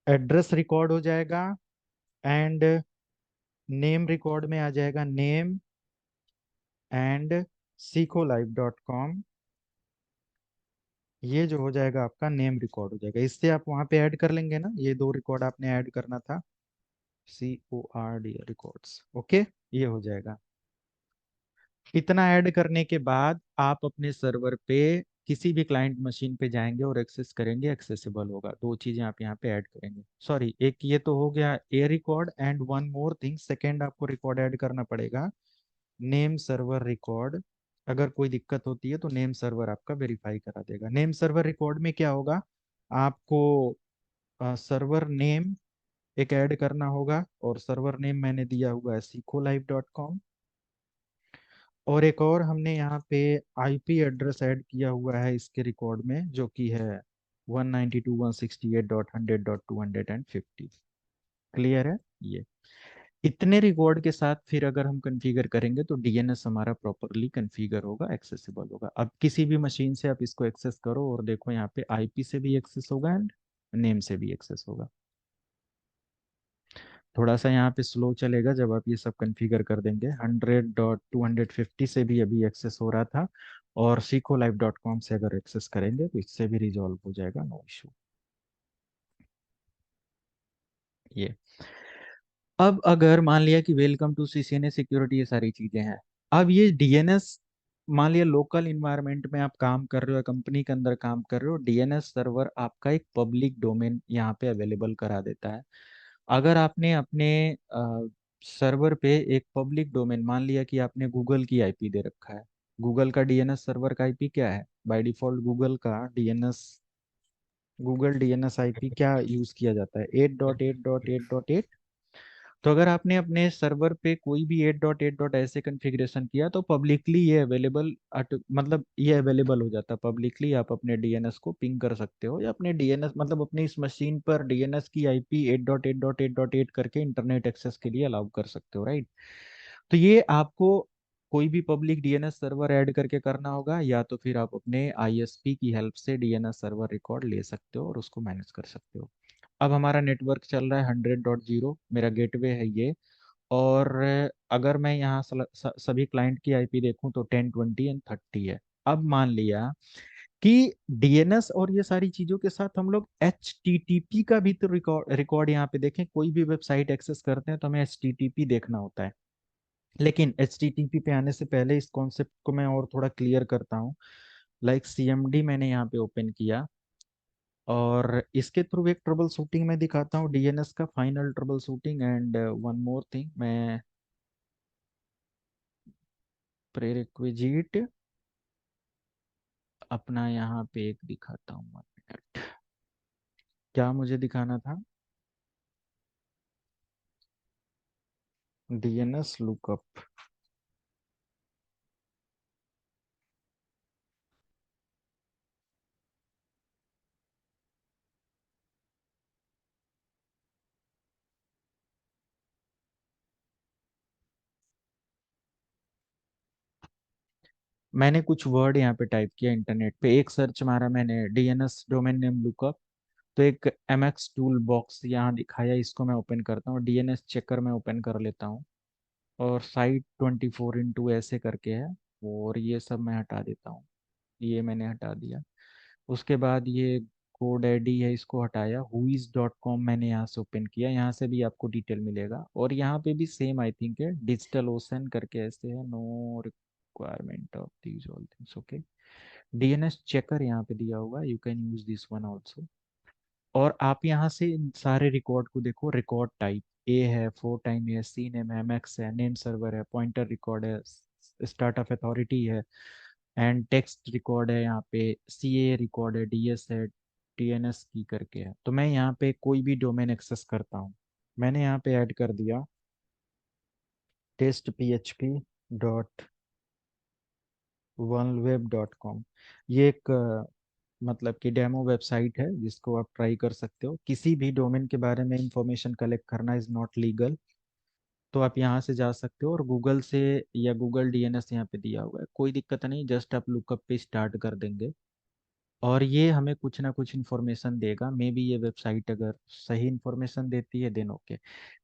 एड्रेस रिकॉर्ड हो जाएगा, एंड नेम रिकॉर्ड में आ जाएगा नेम एंड secollive.com। ये जो हो जाएगा आपका नेम रिकॉर्ड हो जाएगा, इससे आप वहां पे ऐड कर लेंगे ना, ये दो रिकॉर्ड आपने ऐड करना था, CORD रिकॉर्ड्स, ओके, ये हो जाएगा। इतना ऐड करने के बाद आप अपने सर्वर पे किसी भी क्लाइंट मशीन पे जाएंगे और एक्सेस करेंगे, एक्सेसिबल होगा। दो चीजें आप यहाँ पे ऐड करेंगे, सॉरी, एक ये तो हो गया a record, and one more thing, second आपको रिकॉर्ड ऐड करना पड़ेगा, नेम सर्वर रिकॉर्ड। अगर कोई दिक्कत होती है तो नेम सर्वर आपका वेरीफाई करा देगा। नेम सर्वर रिकॉर्ड में क्या होगा, आपको सर्वर नेम एक ऐड करना होगा, और सर्वर नेम मैंने दिया हुआ है secollive.com, और एक और हमने यहाँ पे आईपी एड्रेस ऐड किया हुआ है इसके रिकॉर्ड में, जो कि है 192.168.100.250। क्लियर है ये? इतने रिकॉर्ड के साथ फिर अगर हम कॉन्फ़िगर करेंगे तो डीएनएस हमारा प्रॉपरली कॉन्फ़िगर होगा, एक्सेसिबल होगा। अब किसी भी मशीन से आप इसको एक्सेस करो और देखो, यहाँ पे आईपी से भी एक्सेस होगा एंड नेम से भी एक्सेस होगा। थोड़ा सा यहाँ पे स्लो चलेगा, जब आप ये सब कॉन्फ़िगर कर देंगे। 100.250 से भी अभी एक्सेस हो रहा था, और secollive.com से अगर एक्सेस करेंगे तो इससे भी रिजॉल्व हो जाएगा, नो इशू। ये अब अगर मान लिया कि वेलकम टू सीसीएनए सिक्योरिटी, ये सारी चीजें हैं, अब ये डीएनएस, मान लिया लोकल इन्वायरमेंट में आप काम कर रहे हो, कंपनी के अंदर काम कर रहे हो, डीएनएस सर्वर आपका एक पब्लिक डोमेन यहाँ पे अवेलेबल करा देता है। अगर आपने अपने सर्वर पे एक पब्लिक डोमेन, मान लिया कि आपने गूगल की आईपी दे रखा है, गूगल का डीएनएस सर्वर का आईपी क्या है by default, Google DNS IP क्या यूज किया जाता है, 8.8.8.8। तो अगर आपने अपने सर्वर पे कोई भी 8.8. ऐसे कॉन्फ़िगरेशन किया तो पब्लिकली ये अवेलेबल, मतलब ये अवेलेबल हो जाता है पब्लिकली, आप अपने डीएनएस को पिंग कर सकते हो, या अपने डीएनएस मतलब अपनी इस मशीन पर डीएनएस की आईपी 8.8.8.8 करके इंटरनेट एक्सेस के लिए अलाउ कर सकते हो, राइट? तो ये आपको कोई भी पब्लिक डीएनएस सर्वर ऐड करके करना होगा, या तो फिर आप अपने आईएसपी की हेल्प से डीएनएस सर्वर रिकॉर्ड ले सकते हो और उसको मैनेज कर सकते हो। अब हमारा नेटवर्क चल रहा है 100.0, मेरा गेटवे है ये, और अगर मैं यहाँ सभी क्लाइंट की आईपी देखूं तो 10, 20 एंड 30 है। अब मान लिया कि डीएनएस और ये सारी चीजों के साथ हम लोग एचटीटीपी का भी तो रिकॉर्ड यहाँ पे देखें, कोई भी वेबसाइट एक्सेस करते हैं तो हमें एचटीटीपी देखना होता है। लेकिन एचटीटीपी पे आने से पहले इस कॉन्सेप्ट को मैं और थोड़ा क्लियर करता हूँ। लाइक सीएमडी मैंने यहाँ पे ओपन किया, और इसके थ्रू एक ट्रबल शूटिंग में दिखाता हूँ, डीएनएस का final trouble shooting. And one more thing, मैं प्रेरिक्विजिट अपना यहाँ पे एक दिखाता हूँ, 1 मिनट, क्या मुझे दिखाना था, डीएनएस लुकअप। मैंने कुछ वर्ड यहाँ पे टाइप किया इंटरनेट पे, एक सर्च मारा मैंने डीएनएस डोमेन नेम लुकअप, तो एक एमएक्स टूल बॉक्स यहाँ दिखाया, इसको मैं ओपन करता हूँ, डीएनएस चेकर में ओपन कर लेता हूँ, और साइट 24x ऐसे करके है, और ये सब मैं हटा देता हूँ, ये मैंने हटा दिया। उसके बाद ये कोड आईडी है, इसको हटाया, whois.com मैंने यहाँ से ओपन किया, यहाँ से भी आपको डिटेल मिलेगा, और यहाँ पे भी सेम आई थिंक है, डिजिटल ओशन करके ऐसे है, no requirement of these all things, okay. DNS checker यहाँ पे दिया हुआ, you can use this one also. और आप यहाँ से इन सारे रिकॉर्ड को देखो, रिकॉर्ड टाइप ए है, 4 टाइम है, सी नेम है, मैक्स है, नेम सर्वर है, पॉइंटर रिकॉर्ड है, स्टार्ट ऑफ अथॉरिटी है, एंड टेक्स्ट रिकॉर्ड है, यहाँ पे CA रिकॉर्ड है, DS है, TNS की करके है। तो मैं यहाँ पे कोई भी डोमेन एक्सेस करता हूँ, मैंने यहाँ पे ऐड कर दिया testphp.oneweb.com। ये एक मतलब कि डेमो वेबसाइट है जिसको आप ट्राई कर सकते हो। किसी भी डोमेन के बारे में इंफॉर्मेशन कलेक्ट करना इज नॉट लीगल, तो आप यहाँ से जा सकते हो और गूगल से, या गूगल DNS यहाँ पे दिया हुआ है, कोई दिक्कत नहीं, जस्ट आप लुकअप पे स्टार्ट कर देंगे और ये हमें कुछ ना कुछ इन्फॉर्मेशन देगा। मे बी ये वेबसाइट अगर सही इन्फॉर्मेशन देती है देन ओके।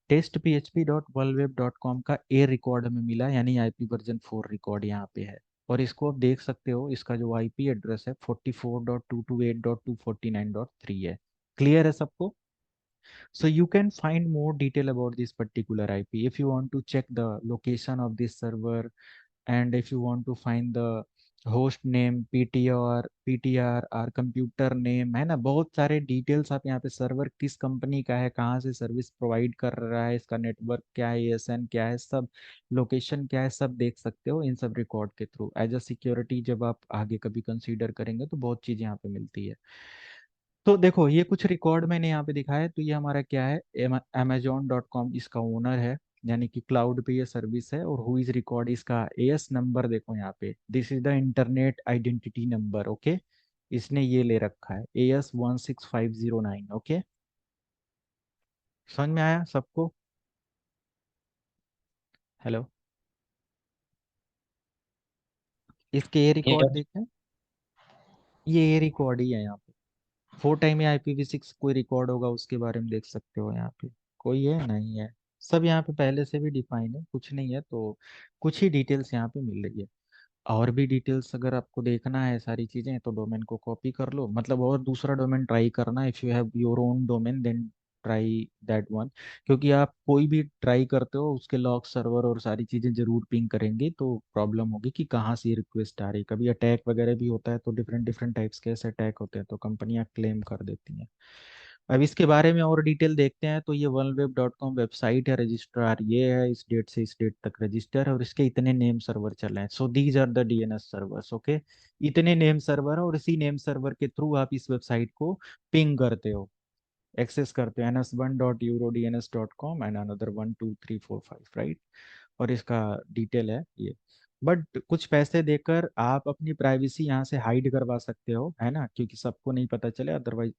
testphp.worldweb.com का A रिकॉर्ड हमें मिला, यानी IP वर्जन 4 रिकॉर्ड यहाँ पे है। और इसको आप देख सकते हो, इसका जो IP एड्रेस है 44.228.249.3 है। क्लियर है सबको? So you can find more detail about this particular IP if you want to check the location of this server, and if you want to find the host name, PTR और कंप्यूटर नेम, है ना, बहुत सारे डिटेल्स आप यहाँ पे, सर्वर किस कंपनी का है, कहाँ से सर्विस प्रोवाइड कर रहा है, इसका नेटवर्क क्या है, ASN क्या है, सब लोकेशन क्या है, सब देख सकते हो इन सब रिकॉर्ड के थ्रू। एज अ सिक्योरिटी जब आप आगे कभी कंसीडर करेंगे तो बहुत चीज़ यहाँ पे मिलती है। तो देखो ये कुछ रिकॉर्ड मैंने यहाँ पे दिखाया है, तो ये हमारा क्या है, amazon.com इसका ओनर है, यानी कि क्लाउड पे ये सर्विस है। और हु इज रिकॉर्ड, इसका AS नंबर देखो यहाँ पे, this is the internet identity number, okay. इसने ये ले रखा है AS16509, ओके। समझ में आया सबको? हेलो, इसके ये रिकॉर्ड देखें, ये रिकॉर्ड ही है यहाँ पे। 4 टाइम या IPv6 कोई रिकॉर्ड होगा उसके बारे में देख सकते हो यहाँ पे, कोई है नहीं है, सब यहाँ पे पहले से भी डिफाइन है, कुछ नहीं है। तो कुछ ही डिटेल्स यहाँ पे मिल रही है। और भी डिटेल्स अगर आपको देखना है सारी चीजें, तो डोमेन को कॉपी कर लो, मतलब और दूसरा डोमेन ट्राई करना, if you have your own domain then try that one. क्योंकि आप कोई भी ट्राई करते हो उसके लॉग सर्वर और सारी चीजें जरूर पिंग करेंगे, तो प्रॉब्लम होगी कि कहाँ से रिक्वेस्ट आ रही है। कभी अटैक वगैरह भी होता है, तो डिफरेंट डिफरेंट टाइप्स के ऐसे अटैक होते हैं, तो कंपनियां क्लेम कर देती हैं। अब इसके बारे में और डिटेल देखते हैं, तो ये oneweb.com वेबसाइट है, रजिस्ट्रार ये है, इस डेट से इस डेट तक रजिस्टर है, और इसके इतने नेम सर्वर चल रहे हैं। So these are the DNS servers, okay. इतने नेम सर्वर है, और इसी नेम सर्वर के थ्रू आप इस वेबसाइट को पिंग करते हो, एक्सेस करते हो, ns1.eurodns.com एंड अनदर 1 2 3 4 5, राइट। और इसका डिटेल है ये। बट कुछ पैसे देकर आप अपनी प्राइवेसी यहाँ से हाइड करवा सकते हो, है ना, क्योंकि सबको नहीं पता चले, अदरवाइज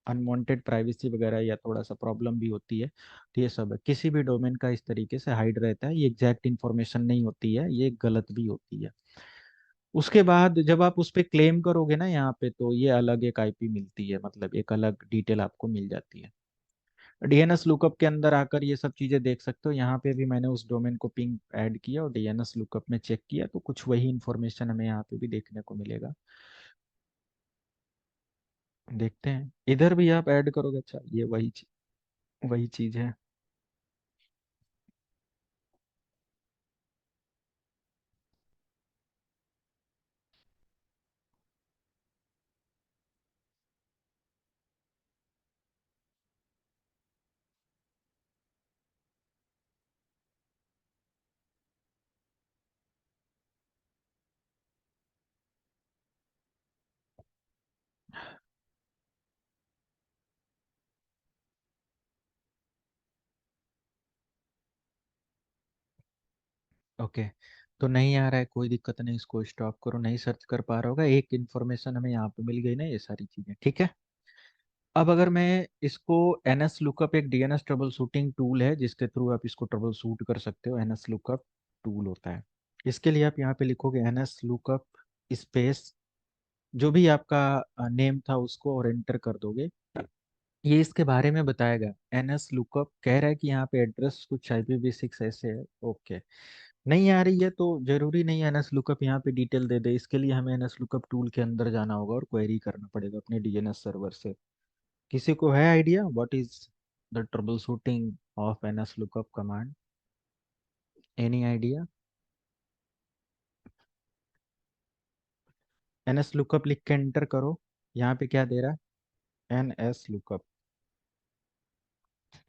अनवांटेड प्राइवेसी वगैरह या थोड़ा सा प्रॉब्लम भी होती है। तो ये सब है, किसी भी डोमेन का इस तरीके से हाइड रहता है, ये एग्जैक्ट इन्फॉर्मेशन नहीं होती है, ये गलत भी होती है। उसके बाद जब आप उस पर क्लेम करोगे ना यहाँ पे, तो ये अलग एक IP मिलती है, मतलब एक अलग डिटेल आपको मिल जाती है। DNS लुकअप के अंदर आकर ये सब चीजें देख सकते हो। यहाँ पे भी मैंने उस डोमेन को पिंग ऐड किया और DNS लुकअप में चेक किया, तो कुछ वही इन्फॉर्मेशन हमें यहाँ पे भी देखने को मिलेगा। देखते हैं, इधर भी आप ऐड करोगे, अच्छा ये वही चीज है। ओके, तो नहीं आ रहा है, कोई दिक्कत नहीं, इसको स्टॉप करो, नहीं सर्च कर पा रहा होगा, एक इन्फॉर्मेशन हमें यहाँ पे मिल गई ना, ये सारी चीजें ठीक है। अब अगर मैं इसको, NS लुकअप एक DNS ट्रबल शूटिंग टूल है, जिसके थ्रू आप इसको ट्रबल शूट कर सकते हो, NS लुकअप टूल होता है। इसके लिए आप यहाँ पे लिखोगे NS लुकअप स्पेस, जो भी आपका नेम था उसको, और एंटर कर दोगे। ये इसके बारे में बताएगा। NS लुकअप कह रहा है कि यहाँ पे एड्रेस कुछ IPv6 ऐसे है, ओके। नहीं आ रही है तो जरूरी नहीं है NS लुकअप यहाँ पे डिटेल दे दे, इसके लिए हमें NS लुकअप टूल के अंदर जाना होगा और क्वेरी करना पड़ेगा अपने DNS सर्वर से। किसी को है idea what is the trouble shooting of NS lookup command? Any idea? NS lookup लिख के एंटर करो, यहाँ पे क्या दे रहा है, NS लुकअप,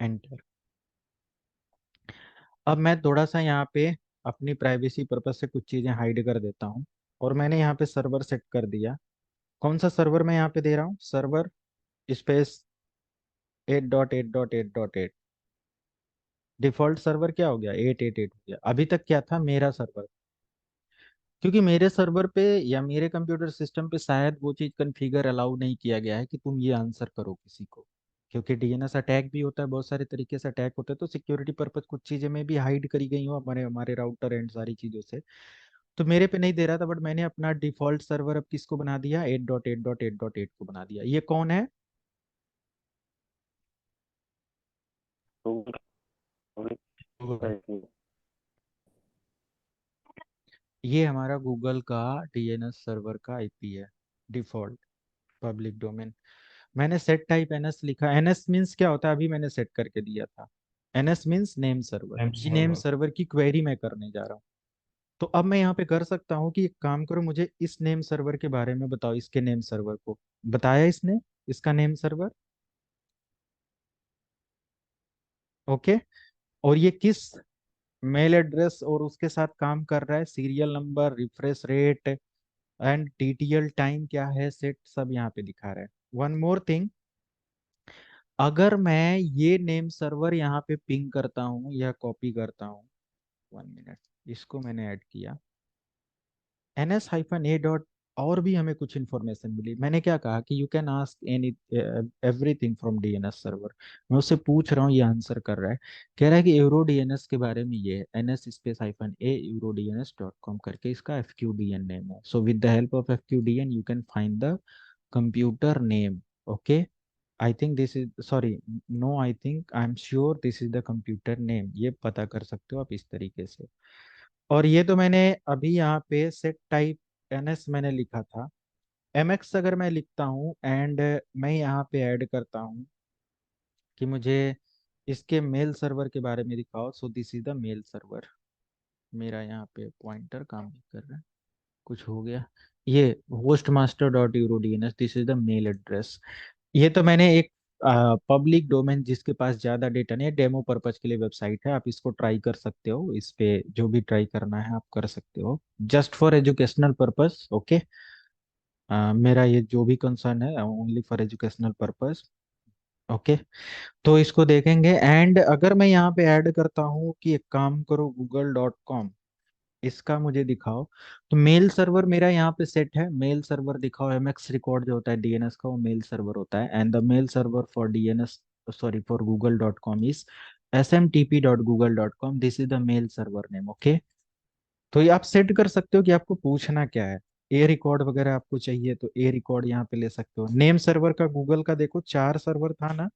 एंटर। अब मैं थोड़ा सा यहाँ पे अपनी प्राइवेसी पर्पज से कुछ चीजें हाइड कर देता हूँ, और मैंने यहाँ पे सर्वर सेट कर दिया। कौन सा सर्वर मैं यहाँ पे दे रहा हूँ? Server space 8.8.8.8। डिफॉल्ट सर्वर क्या हो गया? 888 हो गया। अभी तक क्या था? मेरा सर्वर। क्योंकि मेरे सर्वर पे या मेरे कंप्यूटर सिस्टम पे शायद वो चीज कॉन्फ़िगर अलाउ नहीं किया गया है कि तुम ये आंसर करो किसी को। क्योंकि डीएनएस अटैक भी होता है, बहुत सारे तरीके से अटैक होते हैं, तो सिक्योरिटी पर्पज कुछ चीजें में भी हाइड करी गई हो हमारे हमारे राउटर एंड सारी चीजों से। तो मेरे पे नहीं दे रहा था, बट मैंने अपना डिफॉल्ट सर्वर अब किसको बना दिया? 8.8.8.8 को बना दिया। ये कौन है? Google का IP है। ये हमारा गूगल का डीएनएस सर्वर का आईपी है, डिफॉल्ट पब्लिक डोमेन। मैंने सेट टाइप एनएस लिखा। एनएस मीन्स क्या होता है? अभी मैंने सेट करके दिया था। NS means name server. Name ये नेम server. सर्वर की क्वेरी मैं करने जा रहा हूँ। तो अब मैं यहाँ पे कर सकता हूँ कि एक काम करो, मुझे इस नेम सर्वर के बारे में बताओ। इसके नेम सर्वर को बताया इसने, इसका नेम सर्वर। ओके। और ये किस मेल एड्रेस और उसके साथ काम कर रहा है? Serial number, refresh rate and TTL time क्या है, सेट सब यहाँ पे दिखा रहा है। वन मोर थिंग, अगर मैं ये नेम सर्वर यहाँ पे पिंग करता हूँ या कॉपी करता हूँ, 1 मिनट, इसको मैंने ऐड किया ns-a. और भी हमें कुछ इन्फॉर्मेशन मिली। मैंने क्या कहा कि you can ask any everything from DNS server. मैं उससे पूछ रहा हूँ, ये आंसर कर रहा है। कह रहा है कि यूरो डीएनएस के बारे में ये है ns-a eurodns.com करके इसका fqdn नेम है। So with the help of fqdn you can find the computer name. Okay, I think this is sorry, no, I think I am sure this is the computer name. ये पता कर सकते हो आप इस तरीके से। और ये तो मैंने अभी यहाँ पे सेट टाइप एनएस मैंने लिखा था। एमएक्स अगर मैं लिखता हूँ एंड मैं यहाँ पे ऐड करता हूँ कि मुझे इसके मेल सर्वर के बारे में दिखाओ, so this is the mail server. मेरा यहाँ पे पॉइंटर काम नहीं कर रहा है, कुछ हो गया। ये hostmaster.eurodns, this is the mail address. ये तो मैंने एक पब्लिक डोमेन जिसके पास ज्यादा डेटा नहीं है, डेमो पर्पज के लिए वेबसाइट है, आप इसको ट्राई कर सकते हो। इस पे जो भी ट्राई करना है आप कर सकते हो, just for educational purpose. Okay, मेरा ये जो भी कंसर्न है only for educational purpose. Okay, तो इसको देखेंगे। एंड अगर मैं यहाँ पे ऐड करता हूँ कि एक काम करो google.com, इसका मुझे दिखाओ, तो मेल सर्वर मेरा यहाँ पे सेट है। मेल सर्वर दिखाओ। एमएक्स रिकॉर्ड जो होता है डीएनएस का, वो मेल सर्वर होता है। And the mail server for DNS, sorry, for google.com is smtp.google.com। This is the mail server name. Okay, तो ये आप सेट कर सकते हो कि आपको पूछना क्या है। ए रिकॉर्ड वगैरह आपको चाहिए तो ए रिकॉर्ड यहाँ पे ले सकते हो। नेम सर्वर का गूगल का देखो 4 सर्वर था ना,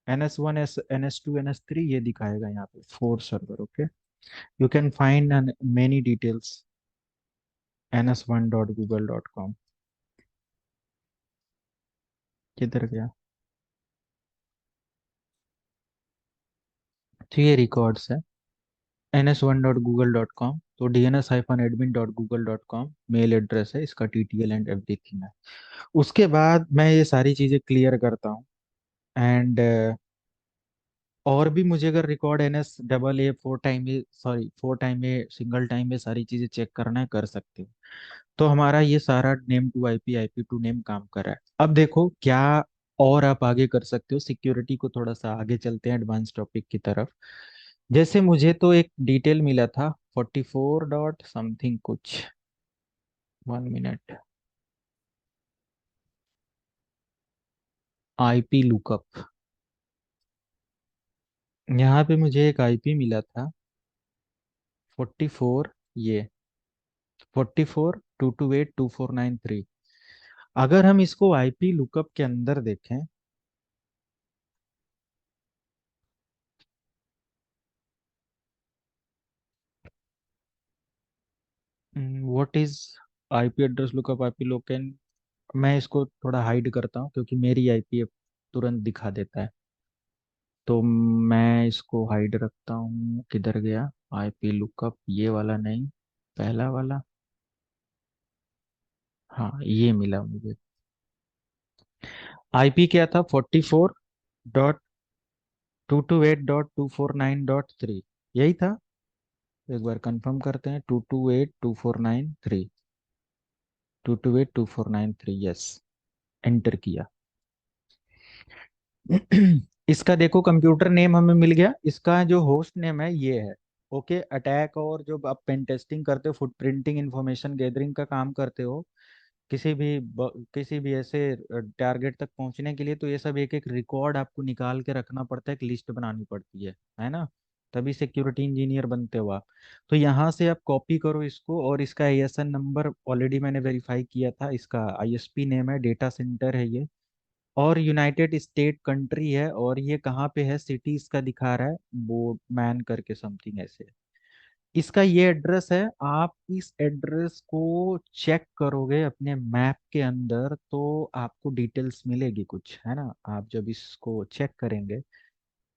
NS1, NS2, NS3, ये दिखाएगा यहाँ पे 4 server. Okay, you can find many details ns1.google.com। किधर गया? तो ये रिकॉर्ड्स है ns1.google.com। तो dns-admin.google.com मेल एड्रेस है, इसका टीटीएल एंड एवरीथिंग है। उसके बाद मैं ये सारी चीजें क्लियर करता हूँ। एंड और भी मुझे अगर रिकॉर्ड NS AA 4 टाइम में, सॉरी 4 टाइम में, सिंगल टाइम में सारी चीजें चेक करना है, कर सकते हो। तो हमारा ये सारा name to IP, IP to name काम कर रहा है। अब देखो क्या और आप आगे कर सकते हो। सिक्योरिटी को थोड़ा सा आगे चलते हैं एडवांस टॉपिक की तरफ। जैसे मुझे तो एक डिटेल मिला था 44 डॉट समथिंग कुछ, 1 मिनट, आईपी लुकअप। यहाँ पे मुझे एक आईपी मिला था 44, ये 44 228 2493। अगर हम इसको आईपी लुकअप के अंदर देखें, what is IP address lookup, IP Loken. मैं इसको थोड़ा हाइड करता हूँ क्योंकि मेरी आईपी तुरंत दिखा देता है, तो मैं इसको हाइड रखता हूँ। किधर गया आईपी लुकअप? ये वाला नहीं, पहला वाला। हाँ, ये मिला मुझे। आईपी क्या था? 44.228.249.3, यही था। एक बार कंफर्म करते हैं, 2282493, 2282493, यस, एंटर किया। इसका देखो कंप्यूटर नेम हमें मिल गया, इसका जो होस्ट नेम है ये है। ओके, अटैक और जो आप पेन टेस्टिंग करते हो, फुटप्रिंटिंग, इंफॉर्मेशन गैदरिंग का काम करते हो किसी भी ऐसे टारगेट तक पहुंचने के लिए, तो ये सब एक एक रिकॉर्ड आपको निकाल के रखना पड़ता है, एक लिस्ट बनानी पड़ती है ना। तभी सिक्योरिटी इंजीनियर बनते हो आप। तो यहाँ से आप कॉपी करो इसको, और इसका आईएसएन नंबर ऑलरेडी मैंने वेरीफाई किया था, इसका आईएसपी नेम है, डेटा सेंटर है ये, और यूनाइटेड स्टेट कंट्री है, और ये कहाँ पे है, सिटी इसका दिखा रहा है, बोर्ड मैन करके समथिंग ऐसे। इसका ये एड्रेस है, आप इस एड्रेस को चेक करोगे अपने मैप के अंदर तो आपको डिटेल्स मिलेगी कुछ, है ना। आप जब इसको चेक करेंगे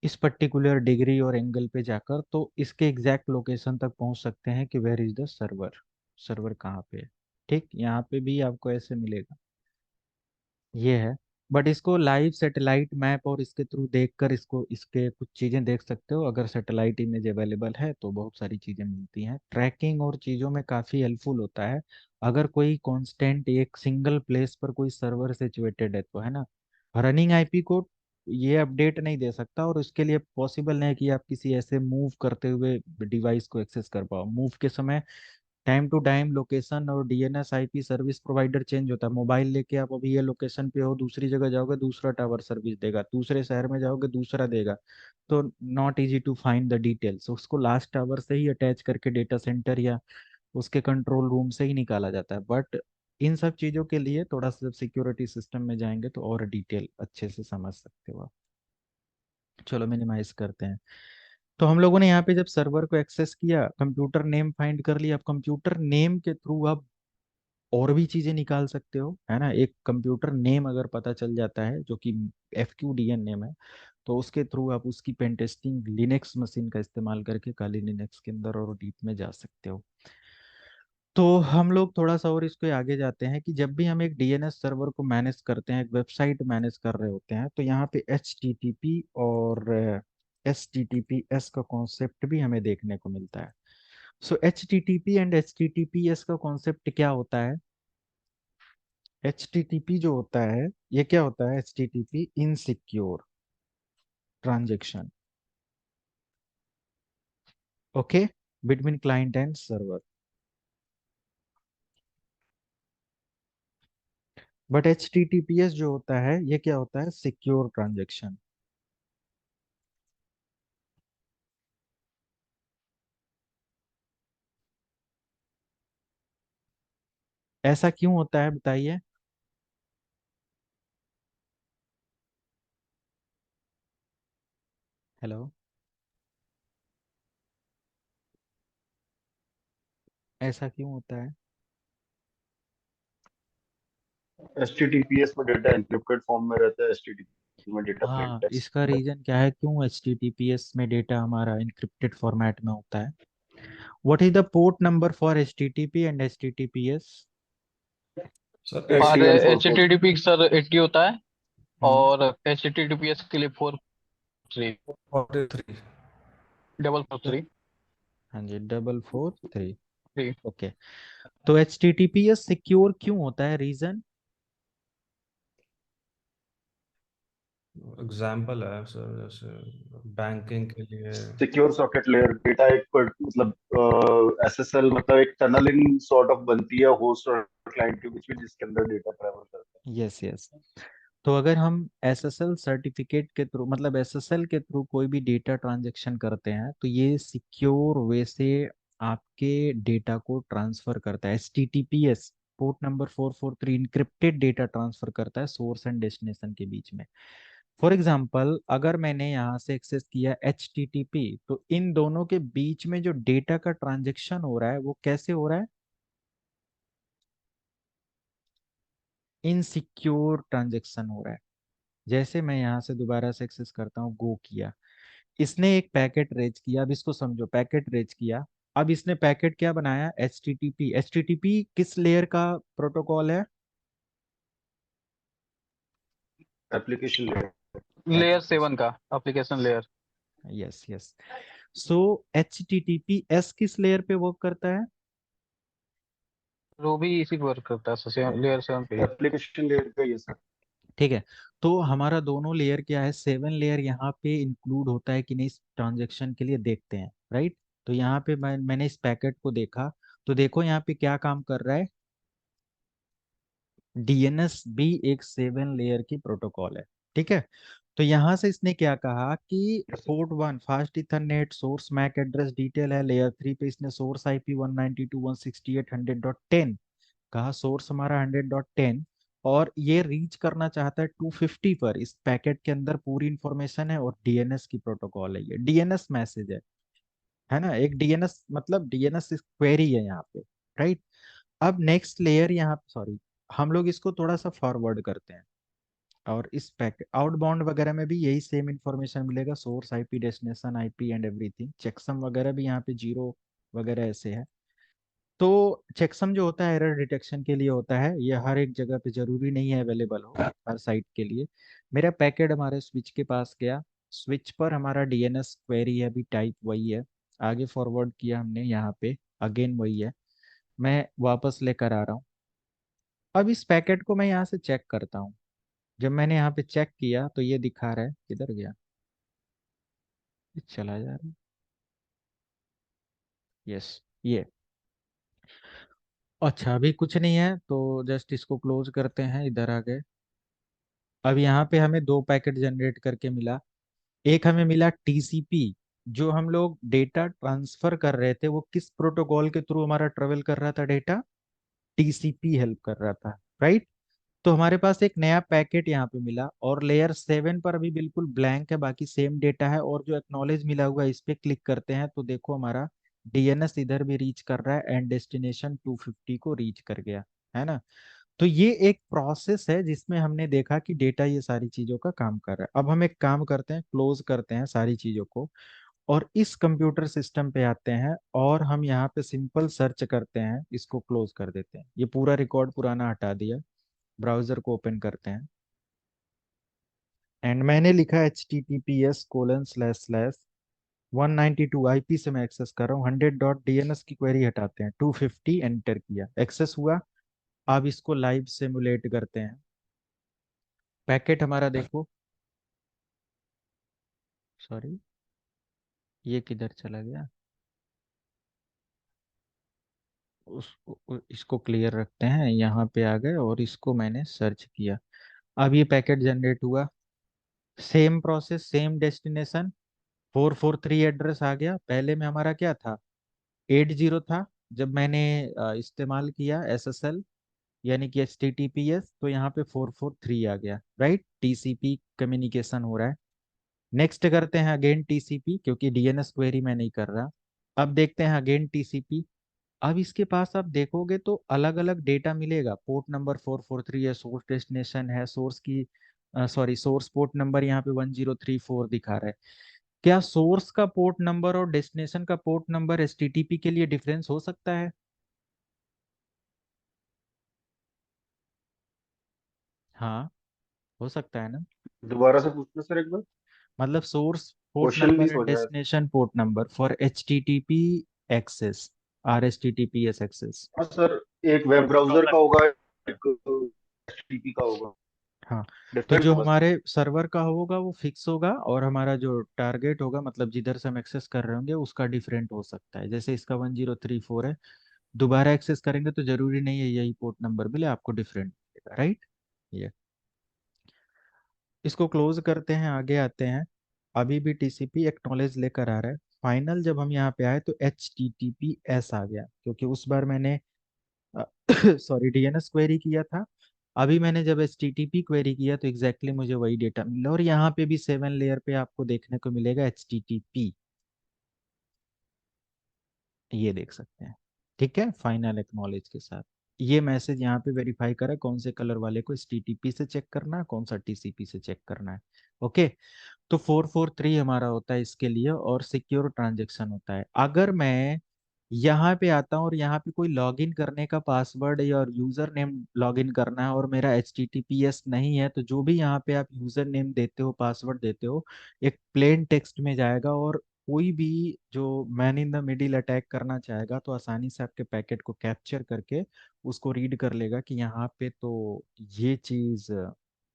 इस पर्टिकुलर डिग्री और एंगल पे जाकर, तो इसके एग्जैक्ट लोकेशन तक पहुंच सकते हैं कि where is the server, server कहाँ पे है। ठीक, यहाँ पे भी आपको ऐसे मिलेगा, ये है। बट इसको लाइव सैटेलाइट मैप और इसके थ्रू देखकर इसको इसके कुछ चीज़ें देख सकते हो, अगर सैटेलाइट इमेज अवेलेबल है तो बहुत सारी चीज़ें मिलती हैं, ट्रैकिंग और चीज़ों में काफ़ी हेल्पफुल होता है। अगर कोई कांस्टेंट एक सिंगल प्लेस पर कोई सर्वर सिचुएटेड है तो, है ना। रनिंग आईपी को ये अपडेट नहीं दे सकता, और उसके लिए पॉसिबल नहीं कि आप किसी ऐसे मूव करते हुए डिवाइस को एक्सेस कर पाओ। मूव के समय टाइम टू टाइम लोकेशन और DNS IP service provider change होता है। मोबाइल लेके आप अभी ये लोकेशन पे हो, दूसरी जगह जाओगे दूसरा टावर सर्विस देगा, दूसरे शहर में जाओगे दूसरा देगा, तो not easy to find the details. उसको लास्ट टावर से ही अटैच करके डेटा सेंटर या उसके कंट्रोल रूम से ही निकाला जाता है। बट इन सब चीज़ों के लिए थोड़ा सा जब सिक्योरिटी सिस्टम में जाएंगे तो और डिटेल अच्छे से समझ सकते हो आप। चलो मिनिमाइज करते हैं। तो हम लोगों ने यहाँ पे जब सर्वर को एक्सेस किया, कंप्यूटर नेम फाइंड कर लिया। अब कंप्यूटर नेम के थ्रू आप और भी चीजें निकाल सकते हो, है ना। एक कंप्यूटर नेम अगर पता चल जाता है जो कि FQDN नेम है, तो उसके थ्रू आप उसकी पेन टेस्टिंग लिनक्स मशीन का इस्तेमाल करके काली लिनक्स के अंदर और डीप में जा सकते हो। तो हम लोग थोड़ा सा और इसको आगे जाते हैं कि जब भी हम एक डीएनएस सर्वर को मैनेज करते हैं, एक वेबसाइट मैनेज कर रहे होते हैं, तो यहाँ पे HTTP और HTTPS का कॉन्सेप्ट भी हमें देखने को मिलता है। सो HTTP एंड HTTPS का कॉन्सेप्ट क्या होता है। HTTP जो होता है, ये क्या होता है, HTTP insecure transaction, okay, between client and server. But HTTPS जो होता है, ये क्या होता है, सिक्योर ट्रांजेक्शन। ऐसा क्यों होता है बताइए। हेलो, ऐसा क्यों होता है। HTTPS में डेटा एन्क्रिप्टेड फॉर्म में रहता है, HTTP में डेटा प्लेन हाँ, टेक्स्ट इसका में रीजन क्या है, क्यों HTTPS में डेटा हमारा इनक्रिप्टेड फॉर्मेट में होता है। What is the port number for HTTP and HTTPS। Sir, रहता है। और 8144 HTTP सर 80 होता है, हम्म, और HTTPS के लिए 43 43. डबल फोर थ्री हाँ जी, 443। थ्री। ओके, तो HTTPS सिक्योर क्यों होता है, रीजन। एग्जाम्पल है सर, जैसे बैंकिंग के लिए। सिक्योर सॉकेट लेयर डेटा एक पर मतलब SSL मतलब एक टनलिंग सॉर्ट ऑफ बनती है होस्ट और क्लाइंट के बीच में, जिसके अंदर डेटा ट्रैवल करता है। Yes yes. तो अगर हम SSL सर्टिफिकेट के थ्रू, मतलब SSL के थ्रू कोई भी डेटा ट्रांजैक्शन करते हैं, तो ये सिक्योर वे से आपके डेटा को ट्रांसफर करता है। HTTPS port number 443 encrypted data transfer करता है सोर्स एंड डेस्टिनेशन के बीच में। फॉर एग्जाम्पल, अगर मैंने यहाँ से एक्सेस किया HTTP, तो इन दोनों के बीच में जो डेटा का ट्रांजेक्शन हो रहा है वो कैसे हो रहा है, इनसिक्योर ट्रांजेक्शन हो रहा है। जैसे मैं यहाँ से दोबारा से एक्सेस करता हूँ, गो किया, इसने एक पैकेट रेज किया, अब इसको समझो, पैकेट रेज किया। अब इसने पैकेट क्या बनाया, HTTP। HTTP किस लेयर का प्रोटोकॉल है, एप्लीकेशन लेयर। लेयर एप्लीकेशन, 7 का application layer. Yes yes. So HTTPS किस लेयर पे वर्क करता है? वो भी इसी पर वर्क करता है, लेयर 7 पे। एप्लीकेशन लेयर का ये सर। ठीक है, तो हमारा दोनों लेयर क्या है, 7 लेयर यहाँ पे इंक्लूड होता है कि नहीं, इस ट्रांजेक्शन के लिए देखते हैं, राइट। तो यहाँ पे मैंने इस पैकेट को देखा, तो देखो यहाँ पे क्या काम कर रहा है, डीएनएस भी एक 7 लेयर की प्रोटोकॉल है, ठीक है। तो यहाँ से इसने क्या कहा कि port 1 fast ethernet source MAC address detail है, लेयर 3 पे इसने सोर्स आईपी 192.168.100.10 कहा, सोर्स हमारा 100.10, और ये रीच करना चाहता है 250 पर। इस पैकेट के अंदर पूरी इंफॉर्मेशन है और डीएनएस की प्रोटोकॉल है, ये डीएनएस मैसेज है ना, एक डीएनएस मतलब डीएनएस क्वेरी है यहाँ पे, राइट। अब नेक्स्ट लेयर यहाँ, सॉरी, हम लोग इसको थोड़ा सा फॉरवर्ड करते हैं, और इस पैकेट आउटबाउंड वगैरह में भी यही सेम इंफॉर्मेशन मिलेगा, source IP, destination IP and everything. Checksum वगैरह भी यहाँ पे जीरो वगैरह ऐसे है। तो चेकसम जो होता है एरर डिटेक्शन के लिए होता है, ये हर एक जगह पे जरूरी नहीं है अवेलेबल हो हर साइट के लिए। मेरा पैकेट हमारे स्विच के पास गया, स्विच पर हमारा डीएनएस क्वेरी है, अभी टाइप वही है, आगे फॉरवर्ड किया हमने, यहाँ पे अगेन वही है, मैं वापस लेकर आ रहा हूँ। अब इस पैकेट को मैं यहाँ से चेक करता हूँ, जब मैंने यहाँ पे चेक किया तो ये दिखा रहा है, किधर गया, ये चला जा रहा है, यस ये। अच्छा अभी कुछ नहीं है, तो जस्ट इसको क्लोज करते हैं, इधर आ गए। अब यहाँ पे हमें दो पैकेट जनरेट करके मिला, एक हमें मिला टीसीपी, जो हम लोग डेटा ट्रांसफर कर रहे थे, वो किस प्रोटोकॉल के थ्रू हमारा ट्रेवल कर रहा था डेटा, टीसीपी हेल्प कर रहा था, राइट। तो हमारे पास एक नया पैकेट यहाँ पे मिला, और लेयर 7 पर अभी बिल्कुल ब्लैंक है, बाकी सेम डेटा है, और जो एक्नॉलेज मिला हुआ है इस पे क्लिक करते हैं तो देखो हमारा डीएनएस इधर भी रीच कर रहा है एंड डेस्टिनेशन 250 को रीच कर गया, है ना। तो ये एक प्रोसेस है जिसमें हमने देखा कि डेटा ये सारी चीजों का काम कर रहा है। अब हम एक काम करते हैं, क्लोज करते हैं सारी चीजों को, और इस कंप्यूटर सिस्टम पे आते हैं, और हम यहाँ पे सिंपल सर्च करते हैं, इसको क्लोज कर देते हैं, ये पूरा रिकॉर्ड पुराना हटा दिया, ब्राउजर को ओपन करते हैं, एंड मैंने लिखा https:// 192 आईपी से मैं एक्सेस कर रहा हूँ, 100.dns की क्वेरी हटाते हैं, 250 एंटर किया, एक्सेस हुआ। अब इसको लाइव सिमुलेट करते हैं, पैकेट हमारा देखो, सॉरी ये किधर चला गया, इसको क्लियर रखते हैं, यहाँ पे आ गए और इसको मैंने सर्च किया, अब ये पैकेट जनरेट हुआ, same process same destination, 443 address आ गया। पहले में हमारा क्या था, 80 था, जब मैंने इस्तेमाल किया एसएसएल यानी कि HTTPS, तो यहाँ पे 443 आ गया, राइट, टीसीपी कम्युनिकेशन हो रहा है। नेक्स्ट करते हैं अगेन टीसीपी, क्योंकि डीएनएस क्वेरी मैं नहीं कर रहा। अब देखते हैं अगेन टीसीपी, अब इसके पास आप देखोगे तो अलग अलग डेटा मिलेगा, पोर्ट नंबर 443 है, सोर्स डेस्टिनेशन है, सोर्स की सॉरी सोर्स पोर्ट नंबर यहाँ पे 1034 दिखा रहा है। क्या सोर्स का पोर्ट नंबर और डेस्टिनेशन का पोर्ट नंबर HTTP के लिए डिफरेंस हो सकता है? हाँ, हो सकता है ना। दोबारा से पूछना सर एक बार, मतलब सोर्स पोर्ट क्वेश्चन नहीं नंबर एंड समझ आया। Destination port number for HTTP access, RSTTPS access. हाँ सर, एक वेब ब्राउजर का होगा, एक एचटीटीपी का होगा, हाँ, तो डिफरेंस जो होगा सर। हमारे सर्वर का होगा वो फिक्स होगा, और हमारा जो टारगेट होगा मतलब जिधर से हम एक्सेस कर रहे होंगे उसका डिफरेंट हो सकता है, जैसे इसका 1034 है, दोबारा एक्सेस करेंगे तो जरूरी नहीं है यही पोर्ट नंबर मिले आपको, डिफरेंट मिलेगा, राइट। ये इसको क्लोज करते हैं, आगे आते हैं, अभी भी टीसीपी एक्नॉलेज लेकर आ रहा है, फाइनल जब हम यहाँ पे आए तो HTTPS आ गया, क्योंकि उस बार मैंने सॉरी डीएनएस क्वेरी किया था, अभी मैंने जब HTTP क्वेरी किया तो एग्जैक्टली मुझे वही डेटा मिला, और यहाँ पे भी 7 लेयर पे आपको देखने को मिलेगा HTTP, ये देख सकते हैं, ठीक है, फाइनल एक्नॉलेज के साथ। ये मैसेज यहाँ पे वेरीफाई करा कौन से कलर वाले को HTTP से चेक करना है, कौन सा TCP से चेक करना है, ओके। तो 443 हमारा होता है इसके लिए, और सिक्योर ट्रांजेक्शन होता है। अगर मैं यहाँ पे आता हूँ और यहाँ पे कोई लॉगिन करने का पासवर्ड या यूजर नेम लॉगिन करना है और मेरा HTTPS नहीं है, तो जो भी यहाँ पे आप यूजर नेम देते हो पासवर्ड देते हो, एक प्लेन टेक्स्ट में जाएगा, और कोई भी जो man in the middle attack करना चाहेगा तो आसानी से आपके पैकेट को कैप्चर करके उसको रीड कर लेगा कि यहाँ पे तो ये चीज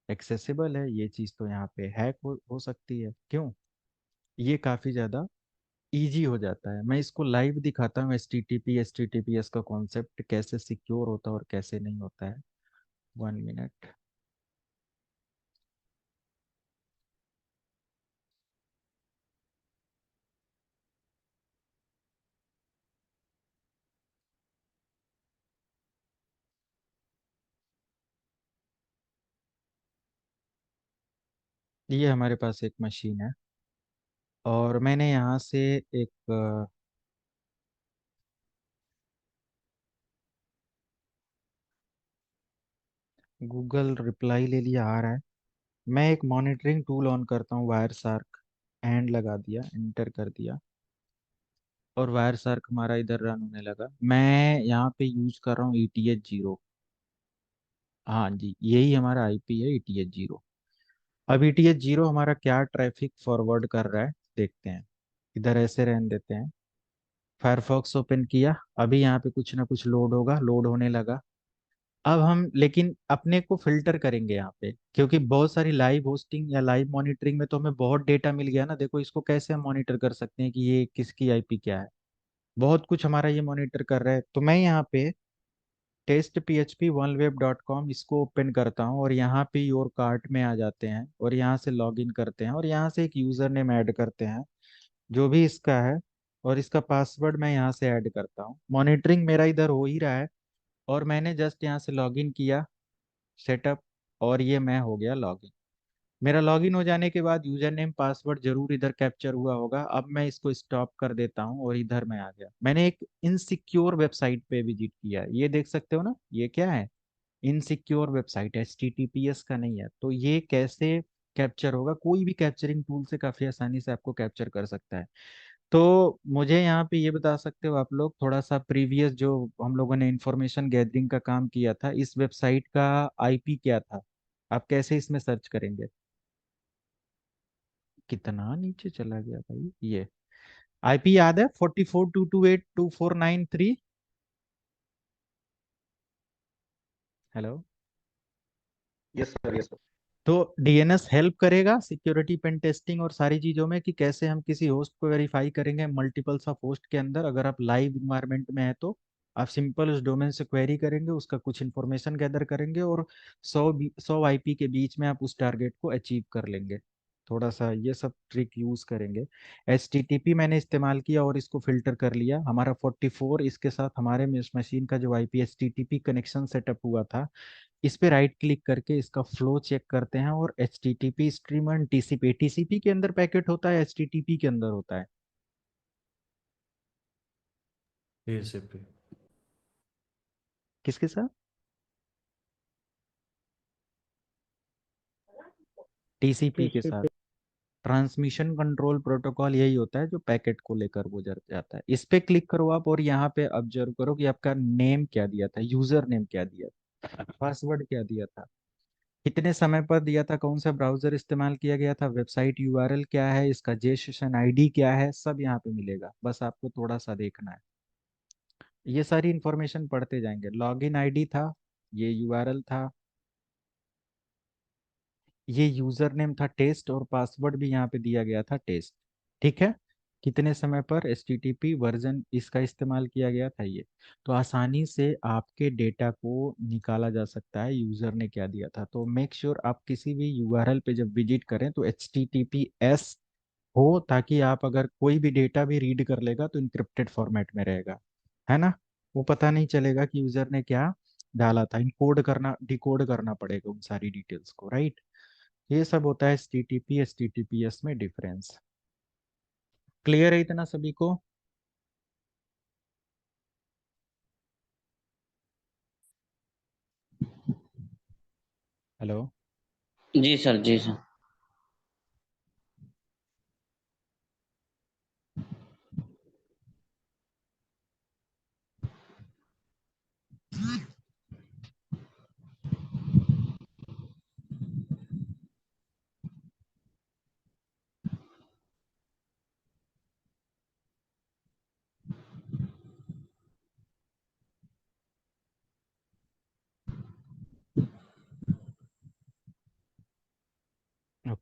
एक्सेसिबल है, ये चीज तो यहाँ पे हैक हो सकती है। क्यों? ये काफी ज्यादा इजी हो जाता है। मैं इसको लाइव दिखाता हूँ, H T T P S का कॉन्सेप्ट कैसे सिक्योर होता है और कैसे नहीं होता है। 1 मिनट। ये हमारे पास एक मशीन है और मैंने यहाँ से एक गूगल रिप्लाई ले लिया, आ रहा है। मैं एक मॉनिटरिंग टूल ऑन करता हूँ, वायर सार्क एंड लगा दिया, इंटर कर दिया और वायर सार्क हमारा इधर रन होने लगा। मैं यहाँ पे यूज कर रहा हूँ ETH 0। हाँ जी, यही हमारा आईपी है, ETH 0। अब ETH 0 हमारा क्या ट्रैफिक फॉरवर्ड कर रहा है देखते हैं। इधर ऐसे रहने देते हैं। फायरफॉक्स ओपन किया, अभी यहाँ पे कुछ ना कुछ लोड होगा, लोड होने लगा। अब हम लेकिन अपने को फिल्टर करेंगे यहाँ पे, क्योंकि बहुत सारी लाइव होस्टिंग या लाइव मॉनिटरिंग में तो हमें बहुत डेटा मिल गया ना। देखो इसको कैसे हम मॉनिटर कर सकते हैं कि ये किसकी आईपी क्या है। बहुत कुछ हमारा ये मॉनिटर कर रहा है। तो मैं यहाँ पे टेस्ट php 1web.com इसको ओपन करता हूँ और यहाँ पे योर कार्ट में आ जाते हैं और यहाँ से लॉग इन करते हैं और यहाँ से एक यूजर नेम ऐड करते हैं जो भी इसका है, और इसका पासवर्ड मैं यहाँ से ऐड करता हूँ। मॉनिटरिंग मेरा इधर हो ही रहा है और मैंने जस्ट यहाँ से लॉग इन किया, सेटअप, और ये मैं हो गया लॉगिन। मेरा लॉगिन हो जाने के बाद यूजर नेम पासवर्ड जरूर इधर कैप्चर हुआ होगा। अब मैं इसको स्टॉप कर देता हूँ और इधर मैं आ गया। मैंने एक इनसिक्योर वेबसाइट पे विजिट किया है, ये देख सकते हो ना, ये क्या है, इनसिक्योर वेबसाइट, HTTPS का नहीं है। तो ये कैसे कैप्चर होगा? कोई भी कैप्चरिंग टूल से काफी आसानी से आपको कैप्चर कर सकता है। तो मुझे यहाँ पे ये बता सकते हो आप लोग थोड़ा सा, प्रीवियस जो हम लोगों ने इंफॉर्मेशन गैदरिंग का काम किया था, इस वेबसाइट का आईपी क्या था? आप कैसे इसमें सर्च करेंगे? कितना नीचे चला गया भाई ये। आईपी याद है? 44228249 3। Hello. Yes sir, yes sir. तो डीएनएस हेल्प करेगा सिक्योरिटी पेन टेस्टिंग और सारी चीजों में, कि कैसे हम किसी होस्ट को वेरीफाई करेंगे मल्टीपल्स ऑफ होस्ट के अंदर। अगर आप लाइव इन्वायरमेंट में है तो आप सिंपल उस डोमेन से क्वेरी करेंगे, उसका कुछ इंफॉर्मेशन गैदर करेंगे और 100 आईपी के बीच में आप उस टारगेट को अचीव कर लेंगे। थोड़ा सा ये सब ट्रिक यूज करेंगे। HTTP मैंने इस्तेमाल किया और इसको फिल्टर कर लिया। हमारा 44, इसके साथ हमारे मशीन का जो आईपी HTTP कनेक्शन सेटअप हुआ था, इस पे राइट क्लिक करके इसका फ्लो चेक करते हैं और HTTP stream and TCP, TCP के अंदर पैकेट होता है, HTTP के अंदर होता है? TCP. किसके साथ? TCP के साथ। ट्रांसमिशन कंट्रोल प्रोटोकॉल यही होता है जो पैकेट को लेकर गुजर जाता है। इस पे क्लिक करो आप और यहाँ पे ऑब्जर्व करो कि आपका नेम क्या दिया था, यूजर नेम क्या दिया था, पासवर्ड क्या दिया था, कितने समय पर दिया था, कौन सा ब्राउजर इस्तेमाल किया गया था, वेबसाइट यूआरएल क्या है, इसका JSON आईडी क्या है, सब यहाँ पे मिलेगा। बस आपको थोड़ा सा देखना है। ये सारी इंफॉर्मेशन पढ़ते जाएंगे। लॉगिन आईडी था, ये यूआरएल था, ये यूजर नेम था टेस्ट, और पासवर्ड भी यहाँ पे दिया गया था टेस्ट। ठीक है। कितने समय पर HTTP वर्जन इसका इस्तेमाल किया गया था, ये। तो आसानी से आपके डेटा को निकाला जा सकता है यूजर ने क्या दिया था। तो मेक श्योर आप किसी भी यूआरएल पे जब विजिट करें तो HTTPS हो, ताकि आप अगर कोई भी डेटा भी रीड कर लेगा तो इनक्रिप्टेड फॉर्मेट में रहेगा, है ना। वो पता नहीं चलेगा कि यूजर ने क्या डाला था। इनकोड करना, डिकोड करना पड़ेगा उन सारी डिटेल्स को, राइट। ये सब होता है HTTP HTTPS में डिफरेंस। क्लियर है इतना सभी को? हेलो। जी सर, जी सर।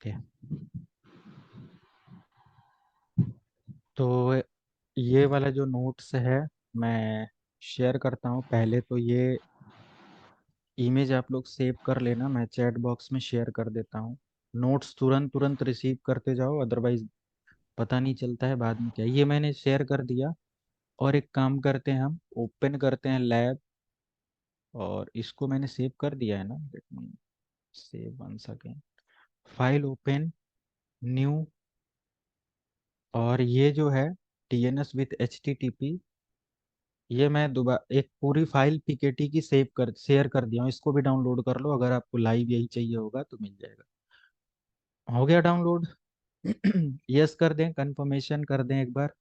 ओके, तो ये वाला जो नोट्स है मैं शेयर करता हूँ। पहले तो ये इमेज आप लोग सेव कर लेना, मैं चैट बॉक्स में शेयर कर देता हूँ। नोट्स तुरंत तुरंत रिसीव करते जाओ, अदरवाइज पता नहीं चलता है बाद में क्या। ये मैंने शेयर कर दिया। और एक काम करते हैं, हम ओपन करते हैं लैब, और इसको मैंने सेव कर दिया है ना, let me save one second. File open, new, और ये जो है DNS विथ HTTP, ये मैं दोबारा एक पूरी फाइल PKT की सेव कर शेयर कर दिया हूँ। इसको भी डाउनलोड कर लो, अगर आपको लाइव यही चाहिए होगा तो मिल जाएगा। हो गया डाउनलोड? यस कर दें, कंफर्मेशन कर दें एक बार।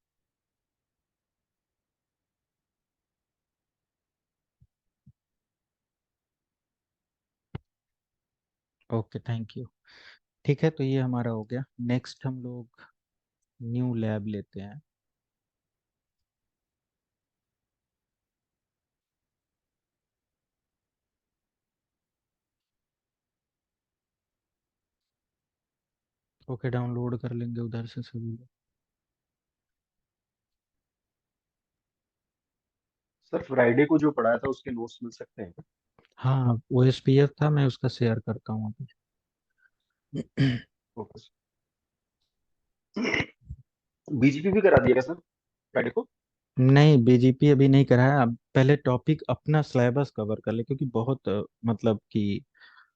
Okay, thank you. ठीक है, तो ये हमारा हो गया। नेक्स्ट हम लोग न्यू लैब लेते हैं। ओके, डाउनलोड कर लेंगे उधर से सभी लोग। सर फ्राइडे को जो पढ़ाया था उसके नोट्स मिल सकते हैं? हाँ, वो SPF था, मैं उसका शेयर करता हूँ अभी। Okay sir. बीजीपी भी करा दिएगा सर फ्राइडे को? नहीं, BGP अभी नहीं करा है। अब पहले टॉपिक अपना सिलेबस कवर कर ले, क्योंकि बहुत मतलब कि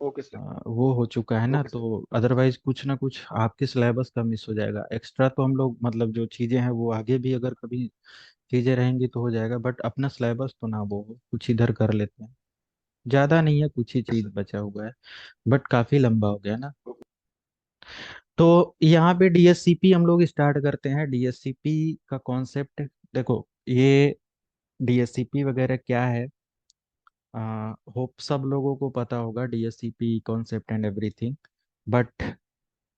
ओके सर। वो हो चुका है ना, ओके सर। तो अदरवाइज कुछ ना कुछ आपके सिलेबस का मिस हो जाएगा। एक्स्ट्रा तो हम लोग मतलब जो चीज़ें हैं वो आगे भी अगर कभी चीज़ें रहेंगी तो हो जाएगा, बट अपना सिलेबस तो ना वो हो, कुछ इधर कर लेते हैं। ज़्यादा नहीं है, कुछ ही चीज़ बचा हुआ है, बट काफ़ी लंबा हो गया ना। तो यहाँ पे DSCP हम लोग स्टार्ट करते हैं। DSCP का कॉन्सेप्ट देखो, ये DSCP वगैरह क्या है, होप सब लोगों को पता होगा DSCP concept and everything. But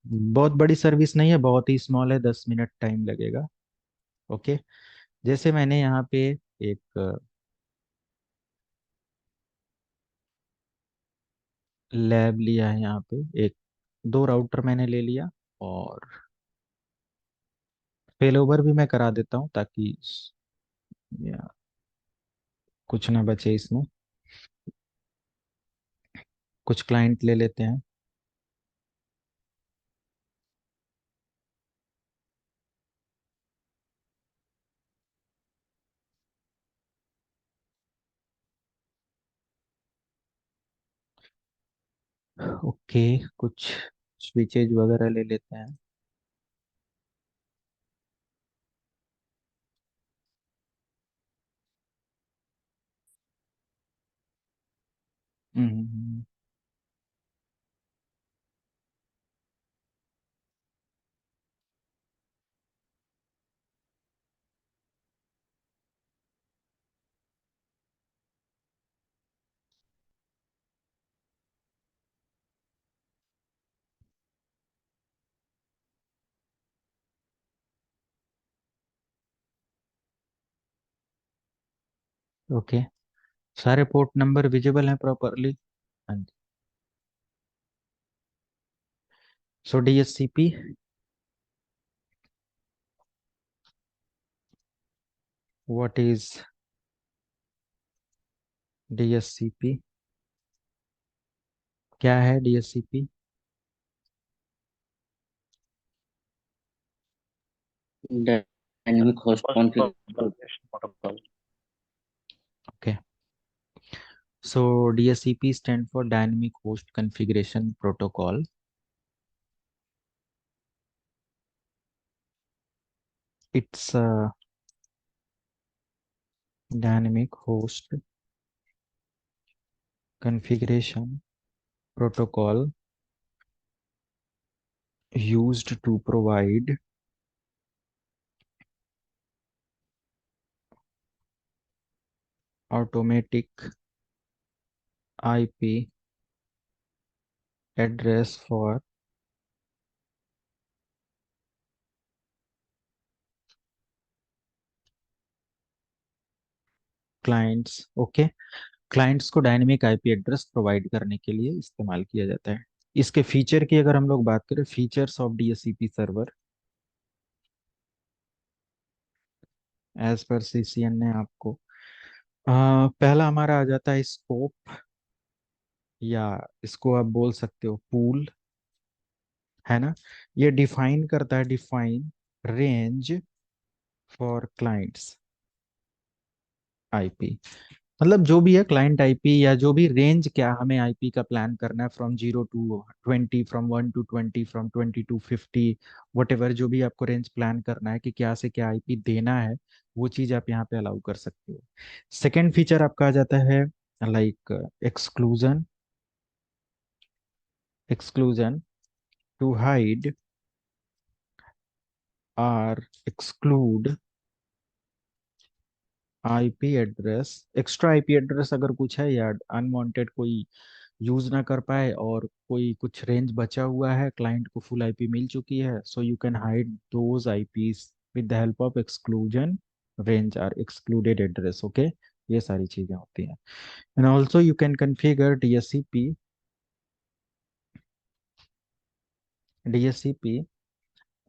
बहुत बड़ी सर्विस नहीं है, बहुत ही स्मॉल है, 10 मिनट टाइम लगेगा। ओके, जैसे मैंने यहाँ पे एक लैब लिया है, यहाँ पे एक दो राउटर मैंने ले लिया, और फेल ओवर भी मैं करा देता हूँ ताकि या, कुछ ना बचे इसमें। कुछ क्लाइंट ले लेते हैं। ओके, कुछ स्विचेज वगैरह ले लेते हैं। हम्म, ओके, सारे पोर्ट नंबर विजिबल हैं प्रॉपरली? हाँ जी। सो DSCP, व्हाट इज DSCP? क्या है DSCP? Dynamic host first configuration protocol. Okay, so DSCP stand for Dynamic Host Configuration Protocol. It's a dynamic host configuration protocol used to provide automatic IP address for clients. Okay, clients को डायनेमिक IP एड्रेस प्रोवाइड करने के लिए इस्तेमाल किया जाता है। इसके फीचर की अगर हम लोग बात करें, features of DHCP server as per CCNA ने आपको, पहला हमारा आ जाता है स्कोप, या इसको आप बोल सकते हो पूल, है ना। ये डिफाइन करता है, define range for clients IP, मतलब जो भी है क्लाइंट आईपी, या जो भी रेंज, क्या हमें आईपी का प्लान करना है, from 0 to 20, from 1 to 20, from 20 to 50, what ever, जो भी आपको रेंज प्लान करना है कि क्या से क्या आईपी देना है, वो चीज आप यहाँ पे अलाउ कर सकते हो। सेकेंड फीचर आपका आ जाता है like exclusion, exclusion to hide और exclude IP address, extra IP address अगर कुछ है, या अनवांटेड कोई यूज ना कर पाए, और कोई कुछ रेंज बचा हुआ है, क्लाइंट को फुल आईपी मिल चुकी है, so you can hide those eyepiece with the help of exclusion range और एक्सक्लूडेड एड्रेस। ओके, ये सारी चीजें होती हैं। And also you can configure DHCP, DHCP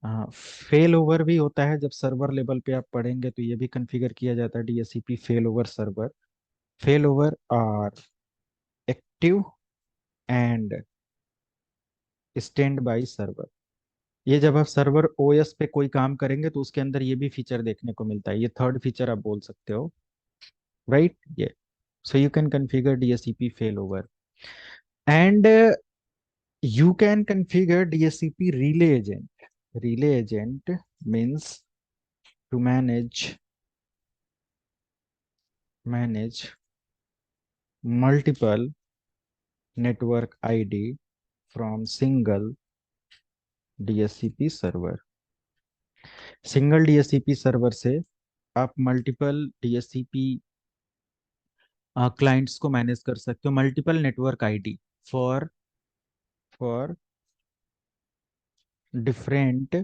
fail over भी होता है, जब सर्वर लेवल पे आप पढ़ेंगे तो ये भी कॉन्फ़िगर किया जाता है, DHCP failover server, failover और active and standby server. ये जब आप सर्वर ओएस पे कोई काम करेंगे तो उसके अंदर ये भी फीचर देखने को मिलता है, ये थर्ड फीचर आप बोल सकते हो, राइट। ये so you can configure DHCP fail over, and you can configure DHCP relay agent. Relay agent means to manage multiple network ID from single DHCP server. Single DHCP server से आप मल्टीपल DHCP क्लाइंट्स को मैनेज कर सकते हो, multiple network ID for different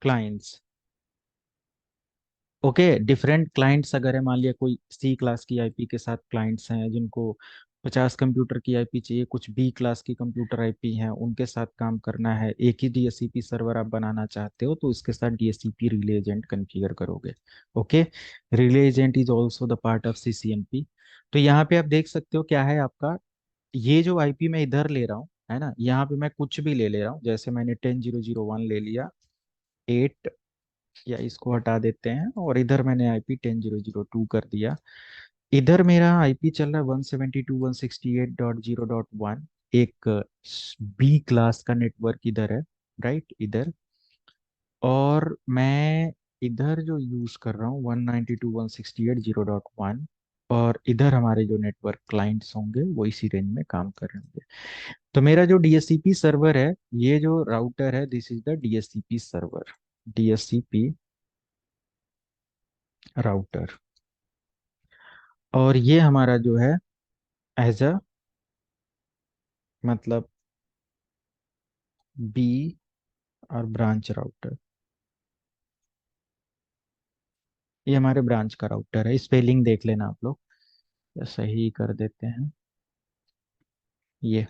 clients. Okay, different clients अगर है, मान लिया कोई सी क्लास की आईपी के साथ क्लाइंट्स हैं जिनको 50 कंप्यूटर की आईपी चाहिए, कुछ बी क्लास की कंप्यूटर आईपी हैं उनके साथ काम करना है, एक ही डीएचसीपी सर्वर आप बनाना चाहते हो, तो इसके साथ डीएचसीपी रिले एजेंट कॉन्फ़िगर करोगे। Okay, relay agent is also the part of CCNP. तो यहाँ पे आप देख सकते हो क्या है आपका, ये जो आईपी मैं इधर ले रहा हूँ, है ना, यहाँ पे मैं कुछ भी ले ले रहा हूँ, जैसे मैंने 10.0.0.1 ले लिया, 8, या इसको हटा देते हैं, और इधर मैंने आईपी 10.0.0.2 कर दिया। इधर मेरा आईपी चल रहा है 172.168.0.1, एक बी क्लास का नेटवर्क इधर है, राइट इधर, और मैं इधर जो यूज कर रहा हूँ 192.168.0.1, और इधर हमारे जो नेटवर्क क्लाइंट्स होंगे वो इसी रेंज में काम कर रहे होंगे। तो मेरा जो डीएचसीपी सर्वर है, ये जो राउटर है, this is the DHCP server, DHCP router, और ये हमारा जो है एज अ, मतलब बी और ब्रांच राउटर, ये हमारे ब्रांच का राउटर है, स्पेलिंग देख लेना आप लोग, या सही कर देते हैं ये।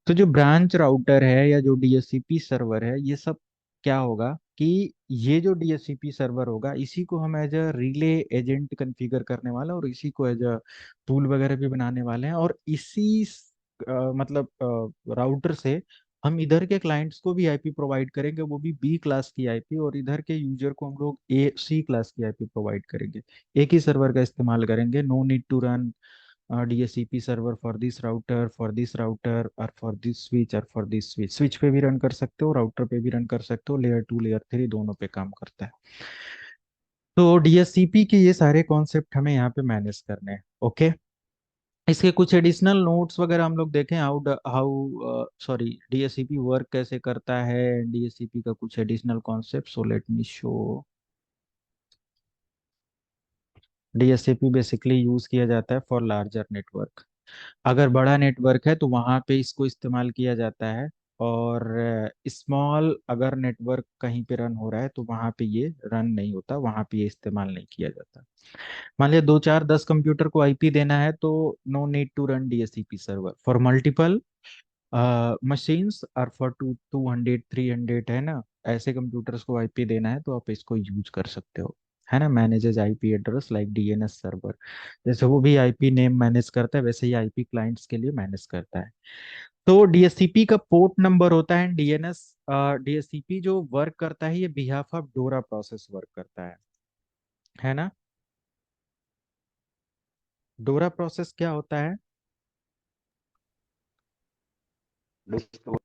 तो जो ब्रांच राउटर है या जो डीएचसीपी सर्वर है, ये सब क्या होगा कि ये जो डीएचसीपी सर्वर होगा, इसी को हम as a relay agent configure करने वाले हैं, और इसी को एज अ टूल वगैरह भी बनाने वाले हैं, और इसी मतलब राउटर से हम इधर के क्लाइंट्स को भी आईपी प्रोवाइड करेंगे, वो भी बी क्लास की आईपी, और इधर के यूजर को हम लोग ए सी क्लास की आईपी प्रोवाइड करेंगे। एक ही सर्वर का इस्तेमाल करेंगे, no need to run DHCP server for this router और फॉर दिस स्विच और फॉर दिस स्विच, स्विच पे भी रन कर सकते हो, राउटर पे भी रन कर सकते हो, लेयर 2 लेयर 3 दोनों पे काम करता है। तो डीएचसीपी के ये सारे कॉन्सेप्ट हमें यहाँ पे मैनेज करने हैं। ओके, इसके कुछ एडिशनल नोट्स वगैरह हम लोग देखें, how how sorry DHCP work कैसे करता है, डीएचसीपी का कुछ additional concept, so let me show. DHCP basically use किया जाता है फॉर लार्जर नेटवर्क, अगर बड़ा नेटवर्क है तो वहां पे इसको इस्तेमाल किया जाता है, और स्मॉल अगर नेटवर्क कहीं पे रन हो रहा है तो वहां पे ये रन नहीं होता, वहां पे ये इस्तेमाल नहीं किया जाता। मान लिया 2 4 10 कंप्यूटर को आईपी देना है तो no need to run DSCP server for multiple machines और फॉर 200 300 है ना, ऐसे कंप्यूटर्स को आईपी देना है तो आप इसको यूज कर सकते हो, है ना। Manages IP address like DNS server, जैसे वो भी आईपी नेम मैनेज करता है वैसे ही आईपी क्लाइंट्स के लिए मैनेज करता है। तो डीएससीपी का पोर्ट नंबर होता है डीएनएस। डीएससीपी जो वर्क करता है ये behalf of DORA process work करता है ना। डोरा प्रोसेस क्या होता है? Discover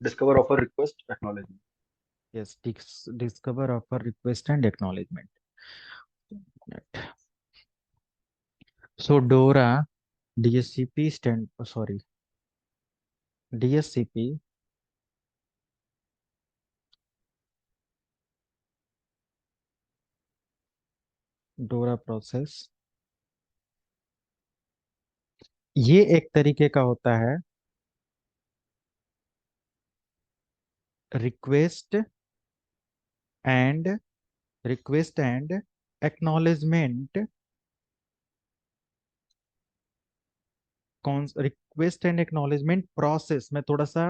discover offer request acknowledgement. Yes, discover offer request and acknowledgement. So DORA DSCP stand sorry DSCP DORA process ये एक तरीके का होता है रिक्वेस्ट एंड एक्नॉलेजमेंट। कौन रिक्वेस्ट एंड एक्नॉलेजमेंट प्रोसेस, मैं थोड़ा सा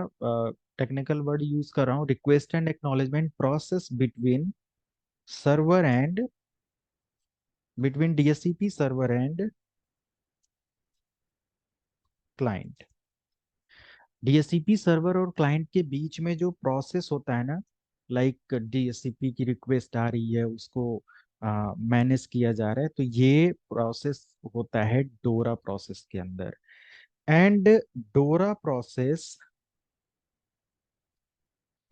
टेक्निकल वर्ड यूज कर रहा हूँ, request and acknowledgement process between server and between DSCP server and client. DSCP server और क्लाइंट के बीच में जो प्रोसेस होता है ना, लाइक डीएससीपी की रिक्वेस्ट आ रही है उसको मैनेज किया जा रहा है, तो ये प्रोसेस होता है डोरा प्रोसेस के अंदर। एंड डोरा process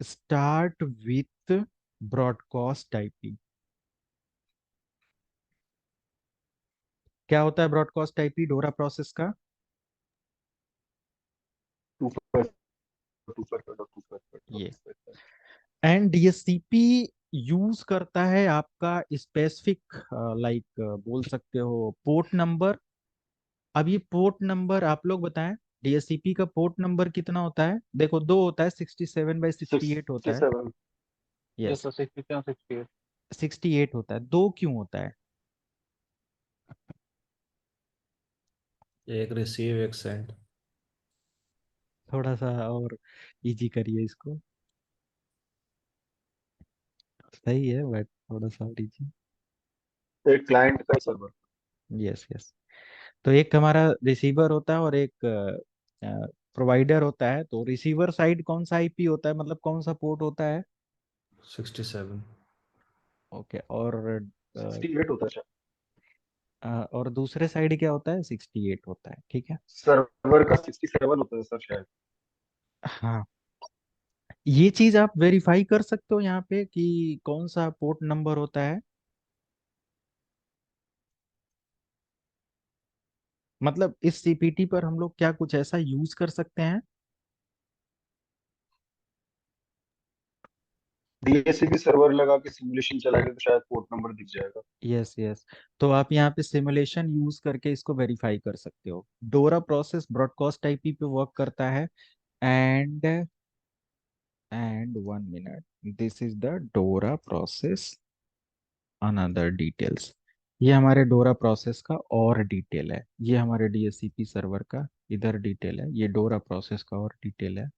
start with broadcast IP. क्या होता है ब्रॉडकास्ट आईपी डोरा प्रोसेस का? 2 ये एंड डीएससीपी यूज करता है आपका स्पेसिफिक, लाइक बोल सकते हो पोर्ट नंबर। अब ये पोर्ट नंबर आप लोग बताएं, डीएससीपी का पोर्ट नंबर कितना होता है? देखो दो होता है, 67/68 होता है। 67। Yes yes, sir, 67 68। 68 होता है। दो क्यों होता है? एक रिसीव एक सेंड। थोड़ा सा और इजी करिए इसको। सही है बट थोड़ा सा और इजी। एक क्लाइंट का सर्वर। Yes yes. तो एक हमारा रिसीवर होता है और एक प्रोवाइडर होता है। तो रिसीवर साइड कौन सा आईपी होता है, मतलब कौन सा पोर्ट होता है? 67। ओके। और 68 होता है शायद। और दूसरे साइड क्या होता है? 68 होता है, ठीक है। सर्वर का 67 होता है सर शायद। हाँ, ये चीज आप वेरीफाई कर सकते हो यहाँ पे कि कौन सा पोर्ट नंबर होता है। मतलब इस सीपीटी पर हम लोग क्या कुछ ऐसा यूज कर सकते हैं? डीएससीपी सर्वर लगा के सिमुलेशन चलाएंगे तो शायद पोर्ट नंबर दिख जाएगा। Yes yes. तो आप यहाँ पे सिमुलेशन यूज करके इसको वेरीफाई कर सकते हो। डोरा प्रोसेस ब्रॉडकास्ट आईपी पे वर्क करता है। And 1 minute, this is the डोरा प्रोसेस अनदर डिटेल्स। ये हमारे डोरा प्रोसेस का और डिटेल है, ये हमारे डीएससीपी सर्वर का इधर डिटेल है, ये डोरा प्रोसेस का और डिटेल है,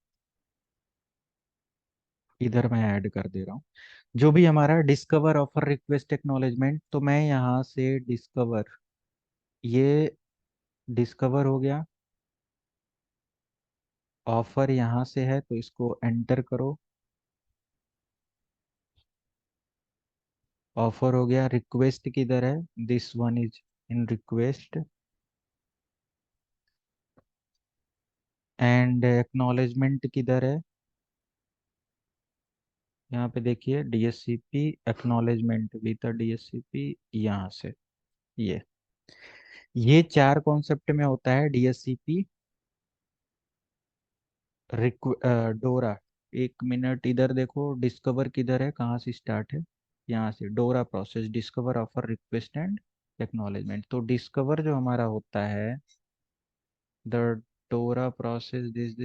इधर मैं ऐड कर दे रहा हूँ। जो भी हमारा डिस्कवर ऑफर रिक्वेस्ट एक्नॉलेजमेंट, तो मैं यहाँ से डिस्कवर, ये डिस्कवर हो गया। ऑफर यहाँ से है तो इसको एंटर करो। ऑफर हो गया। रिक्वेस्ट किधर है? This one is in request. And acknowledgement किधर है? यहाँ पे देखिए डीएससीपी एक्नॉलेजमेंट विद डीएससीपी, यहाँ से। ये चार कॉन्सेप्ट में होता है डीएससीपी डोरा। 1 मिनट, इधर देखो डिस्कवर किधर है, कहाँ से स्टार्ट है? यहाँ से डोरा process discover offer request and acknowledgement. तो डिस्कवर जो हमारा होता है, द डोरा प्रोसेस दिस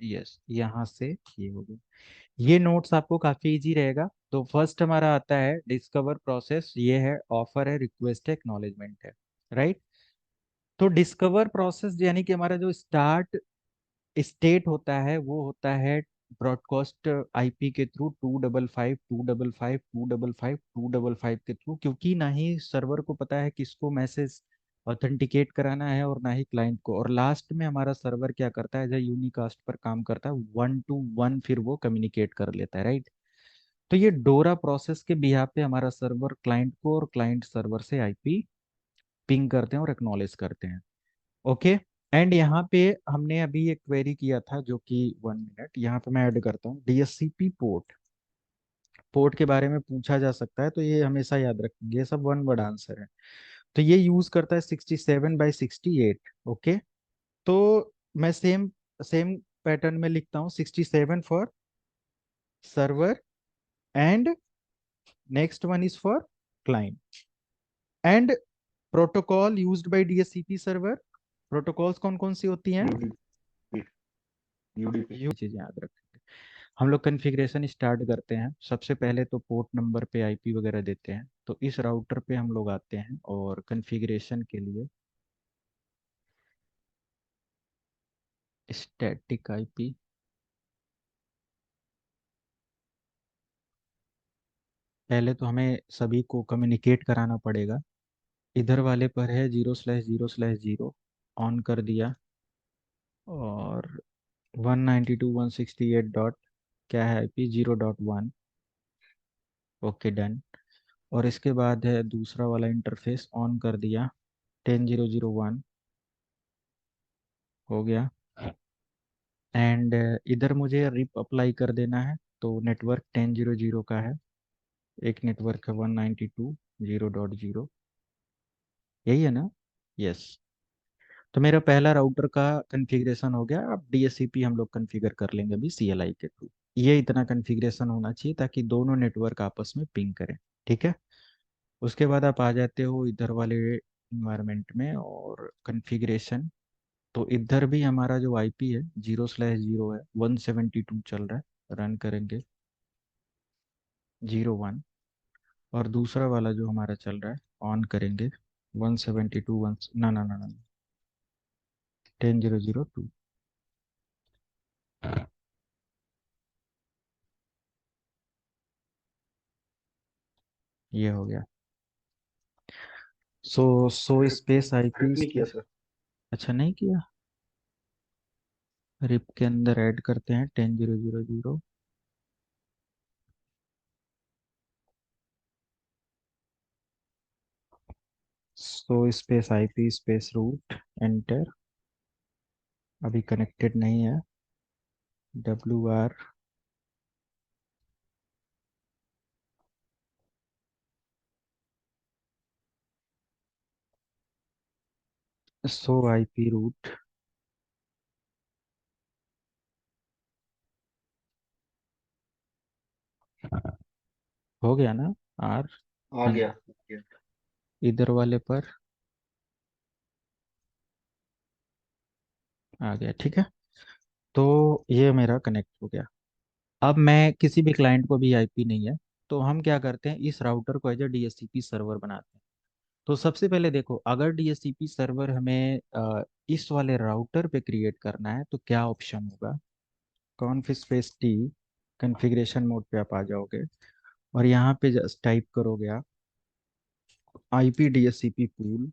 यस, यहाँ से ये हो गया। ये नोट्स आपको काफी इजी रहेगा। तो फर्स्ट हमारा आता है डिस्कवर प्रोसेस, ये है ऑफर है, रिक्वेस्ट है, एक्नॉलेजमेंट है, राइट। तो डिस्कवर प्रोसेस यानी कि हमारा जो स्टार्ट स्टेट होता है वो होता है ब्रॉडकास्ट आईपी के थ्रू 255 255 255 255 के थ्रू, क्योंकि ना ही सर्वर को पता है किसको मैसेज ऑथेंटिकेट कराना है और ना ही क्लाइंट को। और लास्ट में हमारा सर्वर क्या करता है, जब यूनिकास्ट पर काम करता है 1 to 1 फिर वो कम्युनिकेट कर लेता है, राइट। तो ये डोरा प्रोसेस के बिहाफ पे हमारा सर्वर क्लाइंट को और क्लाइंट सर्वर से आईपी पिंग करते हैं और एक्नॉलेज करते हैं। ओके। एंड यहाँ पे हमने अभी एक क्वेरी किया था जो कि 1 मिनट यहाँ पे मैं ऐड करता हूँ, डीएससीपी पोर्ट। पोर्ट के बारे में पूछा जा सकता है, तो ये हमेशा याद रखेंगे, ये सब वन वर्ड आंसर है। तो ये यूज करता है 67/68। ओके। तो मैं सेम सेम पैटर्न में लिखता हूँ, 67 for server and next one is for client. And protocol used by DSCP server, protocols कौन कौन सी होती हैं, यूडीपी यूडीपी। ये चीजें याद रखेंगे। हम लोग कॉन्फ़िगरेशन स्टार्ट करते हैं। सबसे पहले तो पोर्ट नंबर पे आईपी वगैरह देते हैं, तो इस राउटर पे हम लोग आते हैं और कॉन्फ़िगरेशन के लिए स्टैटिक आईपी, पहले तो हमें सभी को कम्युनिकेट कराना पड़ेगा। इधर वाले पर है 0/0/0, ऑन कर दिया। और 192.168 डॉट क्या है आईपी 0.1। Okay done. और इसके बाद है दूसरा वाला इंटरफेस, ऑन कर दिया 10.0.0.1, हो गया। एंड इधर मुझे रिप अप्लाई कर देना है, तो नेटवर्क 10.0.0 का है, एक नेटवर्क है 192.0.0, यही है ना। यस। तो मेरा पहला राउटर का कॉन्फ़िगरेशन हो गया। अब डीएससीपी हम लोग कॉन्फ़िगर कर लेंगे अभी सीएलआई के थ्रू। ये इतना कॉन्फ़िगरेशन होना चाहिए ताकि दोनों नेटवर्क आपस में पिंग करें, ठीक है। उसके बाद आप आ जाते हो इधर वाले इन्वायरमेंट में और कॉन्फ़िगरेशन। तो इधर भी हमारा जो आईपी है 0/0 है, 172 चल रहा है, रन करेंगे 0.1। और दूसरा वाला जो हमारा चल रहा है, ऑन करेंगे 172 वन, ना ना ना ना 10.0.0.2। ये हो गया। सो स्पेस आईपी नहीं किया स्पेस। सर। अच्छा नहीं किया, रिप के अंदर ऐड करते हैं 10.0.0.0। So space IP space route, enter. अभी कनेक्टेड नहीं है, WR सो आईपी रूट, हो गया ना। आर आ गया। इधर वाले पर आ गया, ठीक है। तो ये मेरा कनेक्ट हो गया। अब मैं किसी भी क्लाइंट को भी आईपी नहीं है, तो हम क्या करते हैं, इस राउटर को एज ए डीएससीपी सर्वर बनाते हैं। तो सबसे पहले देखो, अगर डीएससीपी सर्वर हमें इस वाले राउटर पे क्रिएट करना है तो क्या ऑप्शन होगा, कॉन्फ स्पेस टी, कॉन्फ़िगरेशन मोड पे आप आ जाओगे और यहाँ पे जस्ट टाइप करोगे आप आईपी डीएससीपी पूल।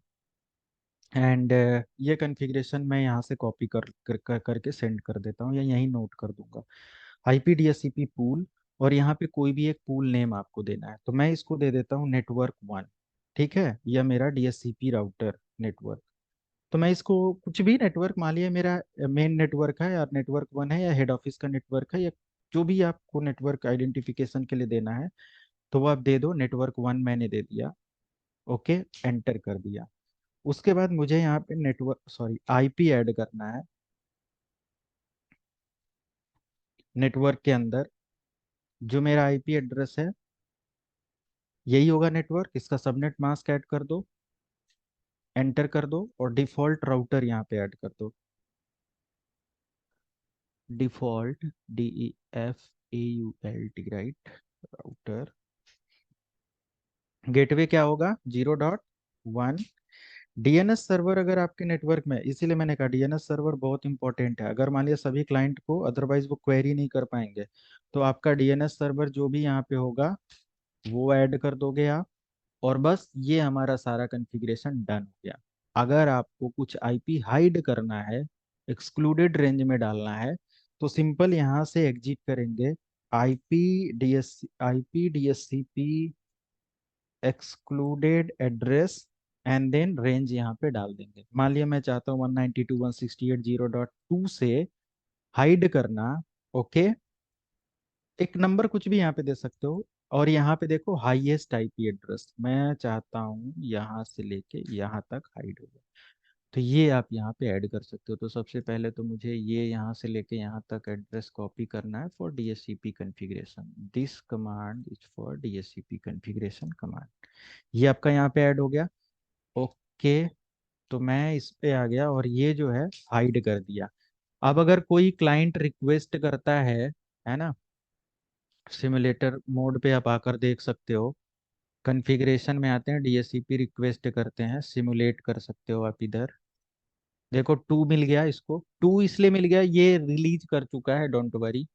एंड ये कॉन्फ़िगरेशन मैं यहाँ से कॉपी करके सेंड कर देता हूँ या यहीं नोट कर दूंगा, आईपी डीएससीपी पूल। और यहाँ पे कोई भी एक पूल नेम आपको देना है, तो मैं इसको दे देता हूँ network 1, ठीक है। यह मेरा डीएससीपी राउटर नेटवर्क। तो मैं इसको कुछ भी नेटवर्क मान लिया मेरा मेन नेटवर्क है, या network 1 है, या हेड ऑफिस का नेटवर्क है, या जो भी आपको नेटवर्क आइडेंटिफिकेशन के लिए देना है, तो वो आप दे दो। network 1 मैंने दे दिया, ओके, एंटर कर दिया। उसके बाद मुझे यहाँ पे नेटवर्क सॉरी आईपी ऐड करना है नेटवर्क के अंदर। जो मेरा आईपी एड्रेस है यही होगा नेटवर्क, इसका सबनेट मास्क ऐड कर दो, एंटर कर दो और डिफॉल्ट राउटर यहाँ पे ऐड कर दो। Default DEFAULT, right, router. Gateway क्या होगा? 0.1। डीएनएस सर्वर अगर आपके नेटवर्क में, इसीलिए मैंने कहा डीएनएस सर्वर बहुत इंपॉर्टेंट है। अगर मान लिया सभी क्लाइंट को अदरवाइज वो क्वेरी नहीं कर पाएंगे, तो आपका डीएनएस सर्वर जो भी यहाँ पे होगा वो ऐड कर दोगे आप, और बस ये हमारा सारा कॉन्फ़िगरेशन डन हो गया। अगर आपको कुछ आईपी हाइड करना है, एक्सक्लूडेड रेंज में डालना है, तो सिंपल यहाँ से एग्जिट करेंगे, IP DSCP excluded address and then range यहाँ पे डाल देंगे। मान लिया मैं चाहता हूँ 192.168.0.2 से हाइड करना, ओके, एक नंबर कुछ भी यहाँ पे दे सकते हो, और यहाँ पे देखो हाईएस्ट आईपी एड्रेस मैं चाहता हूँ यहाँ से लेके यहाँ तक हाइड हो जाए, तो ये आप यहाँ पे ऐड कर सकते हो। तो सबसे पहले तो मुझे ये यहाँ से लेके यहाँ तक एड्रेस कॉपी करना है for DHCP configuration. This command is for DHCP configuration command. ये आपका यहाँ पे ऐड हो गया, ओके। तो मैं इस पे आ गया और ये जो है हाइड कर दिया। अब अगर कोई क्लाइंट रिक्वेस्ट करता है ना, सिमुलेटर मोड पे आप आकर देख सकते हो, कॉन्फ़िगरेशन में आते हैं, DHCP रिक्वेस्ट करते हैं, सिमुलेट कर सकते हो आप इधर। देखो 2 मिल गया, इसको 2 इसलिए मिल गया, ये रिलीज कर चुका है, डोंट वरी।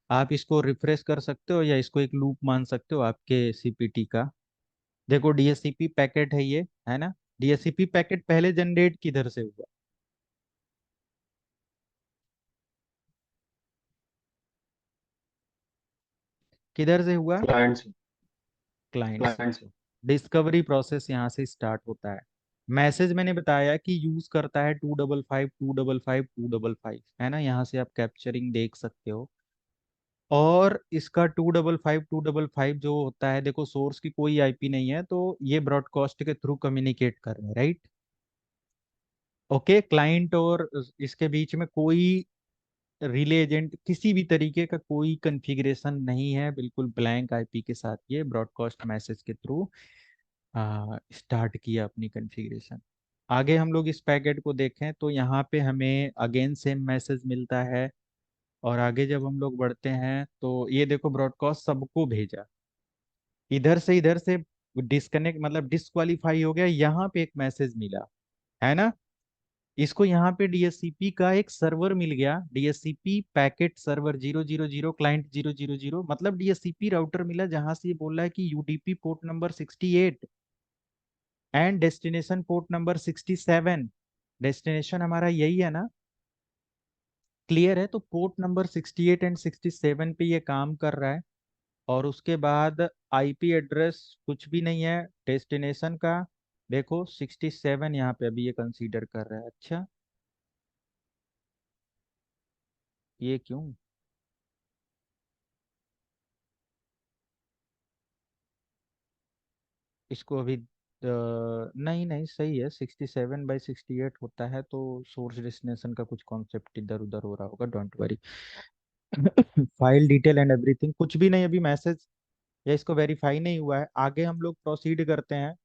आप इसको रिफ्रेश कर सकते हो या इसको एक लूप मान सकते हो आपके CPT का। देखो DHCP पैकेट है ये, है ना। DHCP पैकेट पहले जनरेट किधर से हुआ? किधर से हुआ? क्लाइंट से। क्लाइंट से। क्लाइंट से। डिस्कवरी प्रोसेस यहाँ से स्टार्ट होता है। मैसेज मैंने बताया कि यूज करता है 255 255 255, है ना, यहाँ से आप कैप्चरिंग देख सकते हो। और इसका 255 जो होता है, देखो सोर्स की कोई आईपी नहीं है, तो ये ब्रॉडकास्ट के थ्रू कम्युनिकेट कर रहे हैं, राइट। ओके, क्लाइंट और इसके बीच में कोई रिले एजेंट किसी भी तरीके का कोई कॉन्फ़िगरेशन नहीं है, बिल्कुल ब्लैंक आईपी के साथ ये ब्रॉडकास्ट मैसेज के थ्रू स्टार्ट किया अपनी कॉन्फ़िगरेशन। आगे हम लोग इस पैकेट को देखें तो यहाँ पे हमें अगेन सेम मैसेज मिलता है, और आगे जब हम लोग बढ़ते हैं तो ये देखो ब्रॉडकास्ट सबको भेजा, इधर से डिस्कनेक्ट मतलब डिस्क्वालीफाई हो गया, यहाँ पे एक मैसेज मिला, है ना। इसको यहाँ पे DHCP का एक सर्वर मिल गया, DHCP पैकेट सर्वर 000 क्लाइंट 000, मतलब DHCP राउटर मिला जहां से ये बोल रहा है कि UDP port number 68 and destination port number 67। Destination हमारा यही है ना, क्लियर है। तो पोर्ट नंबर 68 एंड 67 पे ये काम कर रहा है, और उसके बाद आईपी एड्रेस कुछ भी नहीं है डेस्टिनेशन का। देखो 67 यहाँ पे अभी ये कंसीडर कर रहा है। अच्छा, ये क्यों? इसको अभी नहीं नहीं सही है, 67/68 होता है, तो सोर्स डेस्टिनेशन का कुछ कॉन्सेप्ट इधर उधर हो रहा होगा, don't worry. File detail and everything कुछ भी नहीं, अभी मैसेज या इसको वेरीफाई नहीं हुआ है। आगे हम लोग प्रोसीड करते हैं।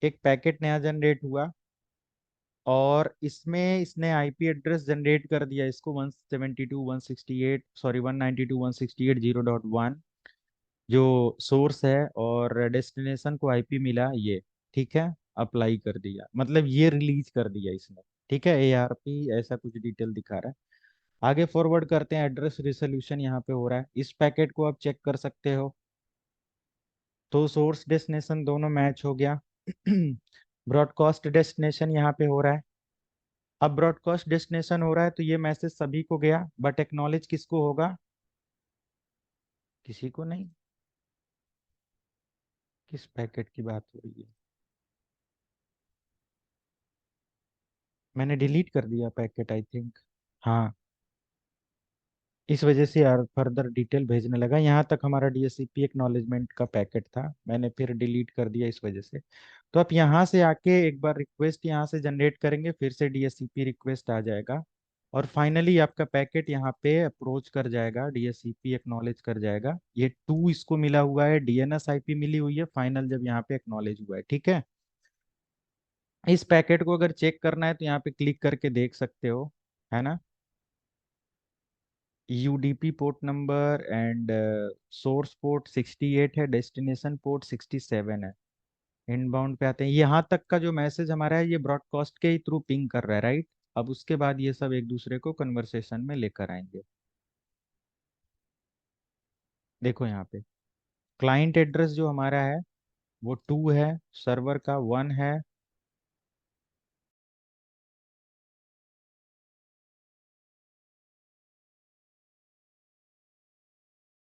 एक पैकेट नया जनरेट हुआ, और इसमें इसने आईपी एड्रेस जनरेट कर दिया, इसको 172.168 सॉरी 192.168.0.1 जो सोर्स है, और डेस्टिनेशन को आईपी मिला ये, ठीक है। अप्लाई कर दिया, मतलब ये रिलीज कर दिया इसने, ठीक है। ARP ऐसा कुछ डिटेल दिखा रहा है। आगे फॉरवर्ड करते हैं, एड्रेस रिसोल्यूशन यहाँ पे हो रहा है, इस पैकेट को आप चेक कर सकते हो। तो सोर्स डेस्टिनेशन दोनों मैच हो गया। ब्रॉडकास्ट डेस्टिनेशन यहाँ पे हो रहा है। अब ब्रॉडकास्ट डेस्टिनेशन हो रहा है तो ये मैसेज सभी को गया, बट एक्नॉलेज किसको होगा? किसी को नहीं। किस पैकेट की बात हो रही है? मैंने डिलीट कर दिया पैकेट आई थिंक। हाँ, इस वजह से यार फर्दर डिटेल भेजने लगा। यहाँ तक हमारा DHCP एक्नॉलेजमेंट का पैकेट था, मैंने फिर डिलीट कर दिया इस वजह से। तो आप यहाँ से आके एक बार रिक्वेस्ट यहाँ से जनरेट करेंगे, फिर से DHCP रिक्वेस्ट आ जाएगा, और फाइनली आपका पैकेट यहाँ पे अप्रोच कर जाएगा, DHCP एक्नॉलेज कर जाएगा। ये 2 इसको मिला हुआ है, DNS IP मिली हुई है, फाइनल जब यहाँ पे एक्नॉलेज हुआ है, ठीक है। इस पैकेट को अगर चेक करना है तो यहाँ पे क्लिक करके देख सकते हो, है ना। UDP port number and source port 68 है, डेस्टिनेशन पोर्ट 67 है। इनबाउंड पे आते हैं, यहाँ तक का जो मैसेज हमारा है ये ब्रॉडकास्ट के ही थ्रू पिंग कर रहा है, राइट। अब उसके बाद ये सब एक दूसरे को कन्वर्सेशन में लेकर आएंगे। देखो यहाँ पे क्लाइंट एड्रेस जो हमारा है वो 2 है, सर्वर का 1 है,